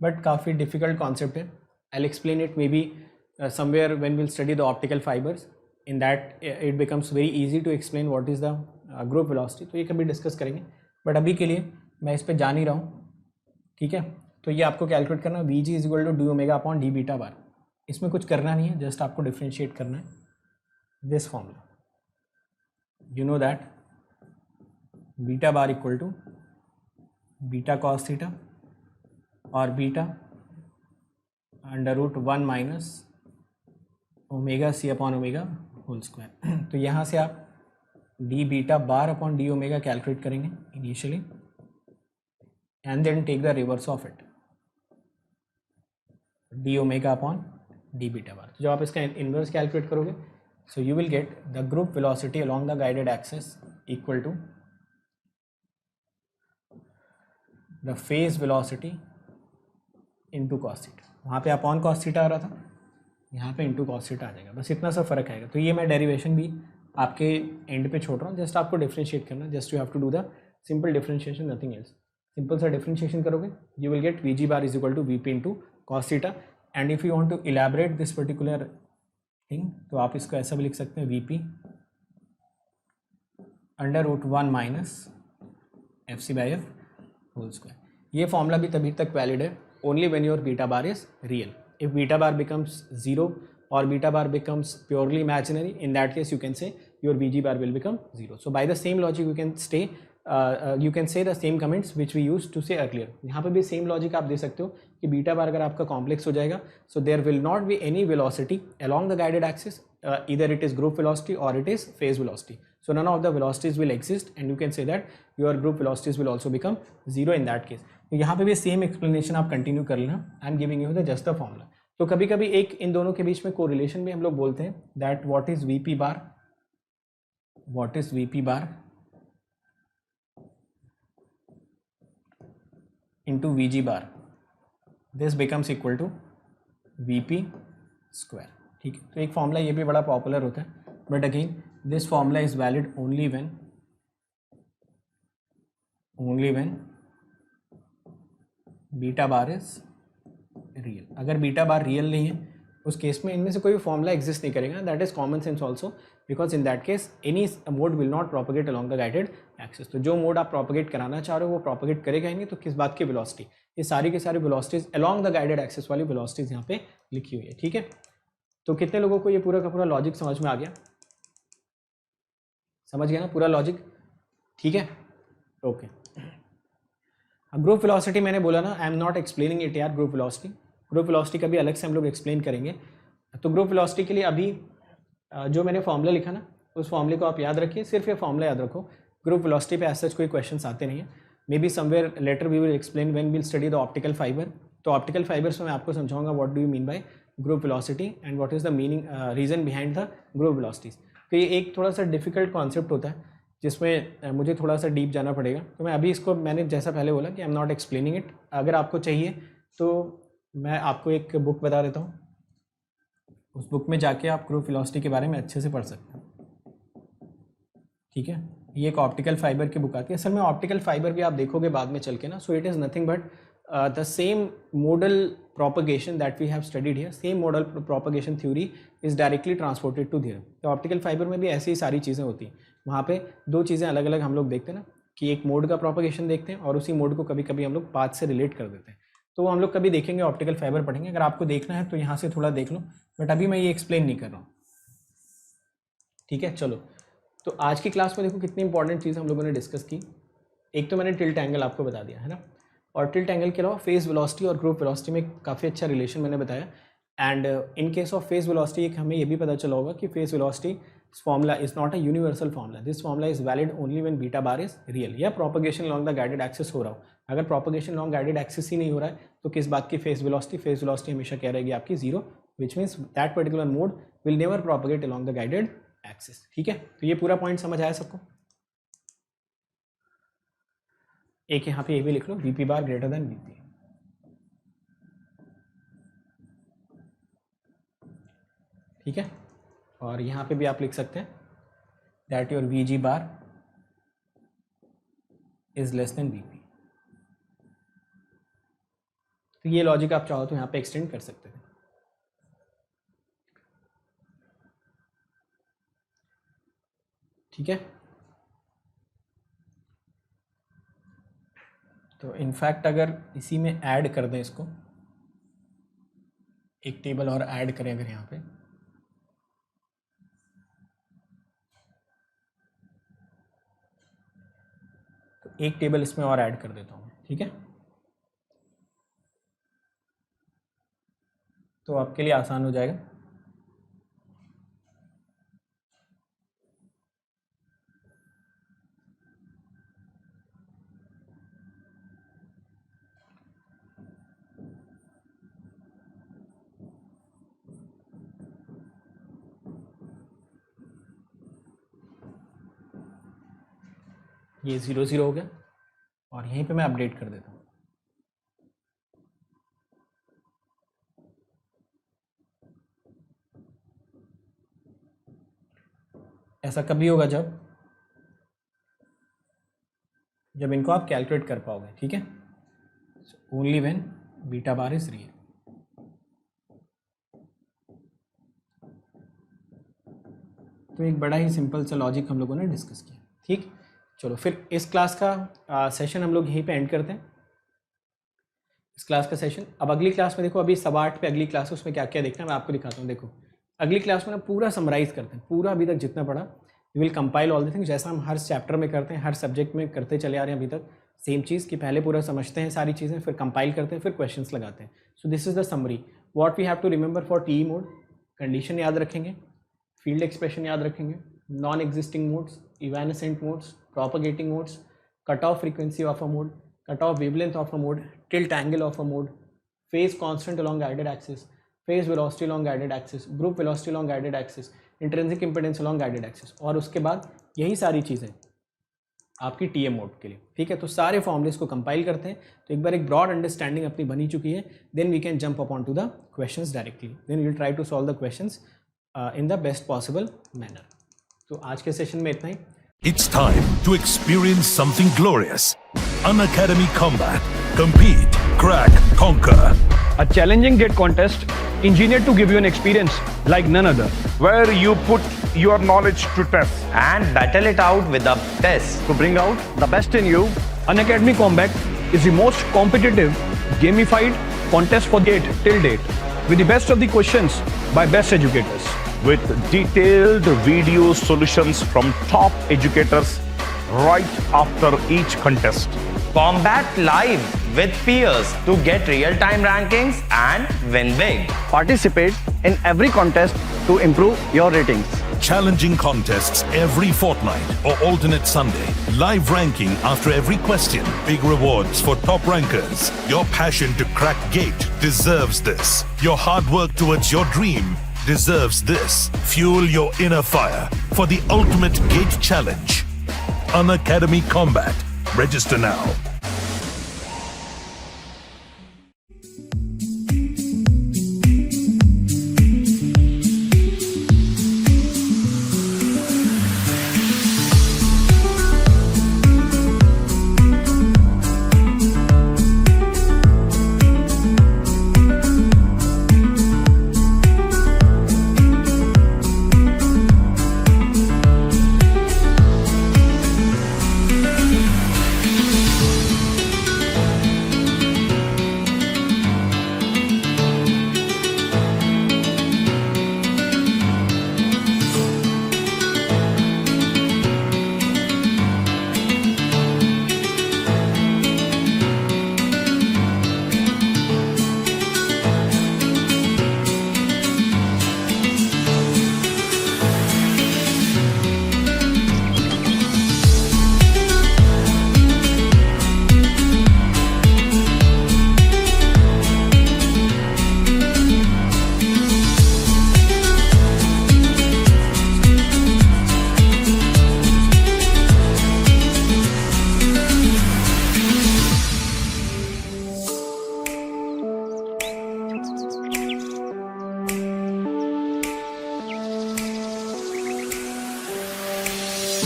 बट काफ़ी डिफिकल्ट कॉन्सेप्ट है। I will explain it maybe somewhere when will study the optical fibres, in that it becomes very easy to explain what is the group velocity. तो ये कभी discuss करेंगे, but अभी के लिए मैं इस पर जा नहीं रहा हूँ, ठीक है। तो ये आपको कैलकुलेट करना, V G is equal to D omega upon D beta bar. इसमें कुछ करना नहीं है, जस्ट आपको डिफ्रेंशिएट करना है this formula. You know that beta bar equal to beta cos theta और beta under root 1 minus omega C upon omega whole square. तो यहाँ से आप D beta bar upon D omega calculate करेंगे initially, and then take the reverse of it, D omega upon D beta bar. तो जब आप इसका इनवर्स कैलकुलेट करोगे, so you will get the group velocity along the guided axis equal to the phase velocity into cos theta. वहाँ पे upon cos theta आ रहा था, यहाँ पे इंटू कॉस थीटा आ जाएगा, बस इतना सा फर्क आएगा। तो ये मैं डेरिवेशन भी आपके एंड पे छोड़ रहा हूँ, जस्ट आपको डिफ्रेंशिएट करना, just you have to do the simple differentiation, nothing else. Simple सा डिफ्रेंशिएशन करोगे, you will get V G bar is equal to V P into cos theta. And if you want to elaborate this particular thing, तो आप इसको ऐसा भी लिख सकते हैं, V P under root 1 minus F C by F whole square. ये formula भी तभी तक वैलिड है only when your beta bar is real. If beta bar becomes 0 or beta bar becomes purely imaginary, in that case you can say your Vg bar will become 0. So by the same logic you can say the same comments which we used to say earlier. यहाँ पे भी same logic आप दे सकते हो कि beta बार अगर आपका complex हो जाएगा, so there will not be any velocity along the guided axis, either it is group velocity or it is phase velocity. So none of the velocities will exist, and you can say that your group velocities will also become 0 in that case. तो यहाँ पे भी same explanation आप continue कर लेना, I am giving you the just the formula. तो कभी कभी एक इन दोनों के बीच में कोरिलेशन भी हम लोग बोलते हैं, that what is V P bar, what is V P bar into V G bar, this becomes equal to V P square, ठीक है। तो एक फॉर्मूला ये भी बड़ा पॉपुलर होता है, but again this formula is valid only when beta bar is real. अगर बीटा बार रियल नहीं है, उस केस में इनमें से कोई भी फॉर्मूला एग्जिस्ट नहीं करेगा, that is common sense also, because in that case any mode will not propagate along the guided axis. तो जो मोड आप प्रोपोगेट कराना चाह रहे हो वो प्रोपोगेट करेगा ही नहीं, तो किस बात की वेलोसिटी, ये सारी की सारी velocities along the guided axis वाली वेलोसिटीज यहाँ पे लिखी हुई है, ठीक है। तो कितने लोगों को ये पूरा का पूरा लॉजिक समझ में आ गया? समझ गया ना पूरा लॉजिक, ठीक है, ओके। ग्रुप वेलोसिटी मैंने बोला ना, I am not explaining it यार, ग्रुप वेलोसिटी का भी अलग से हम लोग एक्सप्लेन करेंगे। तो ग्रुप वेलोसिटी के लिए अभी जो मैंने फॉर्मूला लिखा ना, उस फॉर्मूले को आप याद रखिए, सिर्फ ये फॉर्मूला याद रखो। ग्रुप वेलोसिटी पे ऐसा कोई क्वेश्चंस आते नहीं है, maybe somewhere later we will explain when will study the optical fibre. तो ऑप्टिकल फाइबर्स में मैं आपको समझाऊंगा what do you mean by group velocity and what is the meaning reason behind the group velocities. तो ये एक थोड़ा सा डिफिकल्ट कॉन्सेप्ट होता है, जिसमें मुझे थोड़ा सा डीप जाना पड़ेगा। तो मैं अभी इसको, मैंने जैसा पहले बोला कि I am not explaining it, अगर आपको चाहिए तो मैं आपको एक बुक बता देता हूँ, उस बुक में जाके आप ग्रुप वेलोसिटी के बारे में अच्छे से पढ़ सकते हैं, ठीक है। ये एक ऑप्टिकल फाइबर की बुक आती है, असल में ऑप्टिकल फाइबर भी आप देखोगे बाद में चल के ना, सो it is nothing but the same modal propagation that we have studied here, same modal propagation theory is directly transported to there। तो ऑप्टिकल फाइबर में भी ऐसी ही सारी चीज़ें होती हैं, वहाँ पे दो चीज़ें अलग अलग हम लोग देखते हैं ना, कि एक मोड का प्रोपगेशन देखते हैं और उसी मोड को कभी कभी हम लोग पाथ से रिलेट कर देते हैं। तो वो हम लोग कभी देखेंगे, ऑप्टिकल फाइबर पढ़ेंगे, अगर आपको देखना है तो यहाँ से थोड़ा देख लो, बट अभी मैं ये एक्सप्लेन नहीं कर रहा हूँ, ठीक है। चलो, तो आज की क्लास में देखो कितनी इंपॉर्टेंट चीज़ हम लोगों ने डिस्कस की। एक तो मैंने टिल्ट एंगल आपको बता दिया है ना, और टिल्ट एंगल के अलावा फेज वेलोसिटी और ग्रुप वेलोसिटी में काफ़ी अच्छा रिलेशन मैंने बताया। And in case of phase velocity एक हमें ये भी पता चला होगा कि phase velocity formula is not a universal formula, this formula is valid only when beta bar is real, या propagation long the guided axis हो रहा हो। अगर प्रोपगेशन लॉन्ग गाइडेड एक्सिस ही नहीं हो रहा है तो किस बात की फेज वेलोसिटी हमेशा क्या रहेगी आपकी, zero, which means that particular mode will never propagate along the guided axis, ठीक है। तो ये पूरा पॉइंट समझ आया सबको? एक यहाँ पे ये भी लिख लो, वीपी बार ग्रेटर देन वीपी। ठीक है, और यहाँ पे भी आप लिख सकते हैं that your VG bar is less then VP। तो ये लॉजिक आप चाहो तो यहाँ पे एक्सटेंड कर सकते हैं। ठीक है, तो इनफैक्ट अगर इसी में ऐड कर दें, इसको एक टेबल और ऐड करें अगर यहाँ पे, तो एक टेबल इसमें और ऐड कर देता हूँ। ठीक है, तो आपके लिए आसान हो जाएगा। ये 0 0 हो गया और यहीं पे मैं अपडेट कर देता हूँ। ऐसा कभी होगा जब इनको आप कैलकुलेट कर पाओगे। ठीक है, only when beta bar is real. तो एक बड़ा ही सिंपल सा लॉजिक हम लोगों ने डिस्कस किया। ठीक, चलो फिर इस क्लास का सेशन हम लोग यहीं पे एंड करते हैं, इस क्लास का सेशन। अब अगली क्लास में देखो, अभी 8:15 पे अगली क्लास है, उसमें क्या क्या देखना है मैं आपको दिखाता हूँ। देखो अगली क्लास में ना पूरा समराइज करते हैं, पूरा अभी तक जितना पढ़ा, we will compile all the things, जैसा हम हर चैप्टर में करते हैं, हर सब्जेक्ट में करते चले आ रहे हैं अभी तक। सेम चीज़ कि पहले पूरा समझते हैं सारी चीज़ें, फिर कंपाइल करते हैं, फिर क्वेश्चंस लगाते हैं। So this is the summary what we have to remember for TE mode. Condition याद रखेंगे, फील्ड एक्सप्रेशन याद रखेंगे, non existing modes, evanescent modes, propagating modes, cutoff frequency of a mode, cutoff wavelength of a mode, tilt angle of a mode, phase constant along guided axis, phase velocity along guided axis, group velocity along guided axis, intrinsic impedance along guided axis। और उसके बाद यही सारी चीज़ें आपकी TM mode के लिए। ठीक है, तो सारे फॉर्मूलेस को कंपाइल करते हैं, तो एक बार एक ब्रॉड अंडरस्टैंडिंग अपनी बनी चुकी है। Then we can jump upon to the questions directly, then we will try to solve the questions in the best possible manner. तो आज के सेशन में इतना ही। It's time to experience something glorious. Unacademy Combat. Compete, crack, conquer. A challenging gate contest engineered to give you an experience like none other. where you put your knowledge to test. and battle it out with the best. To bring out the best in you, Unacademy Combat is the most competitive, gamified contest for gate till date, with the best of the questions by best educators. With detailed video solutions from top educators right after each contest. Combat live with peers to get real-time rankings and win big. Participate in every contest to improve your ratings. Challenging contests every fortnight or alternate Sunday. Live ranking after every question. Big rewards for top rankers. Your passion to crack gate deserves this. Your hard work towards your dream deserves this. Fuel your inner fire for the ultimate gate challenge. Unacademy Combat. Register now.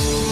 Games.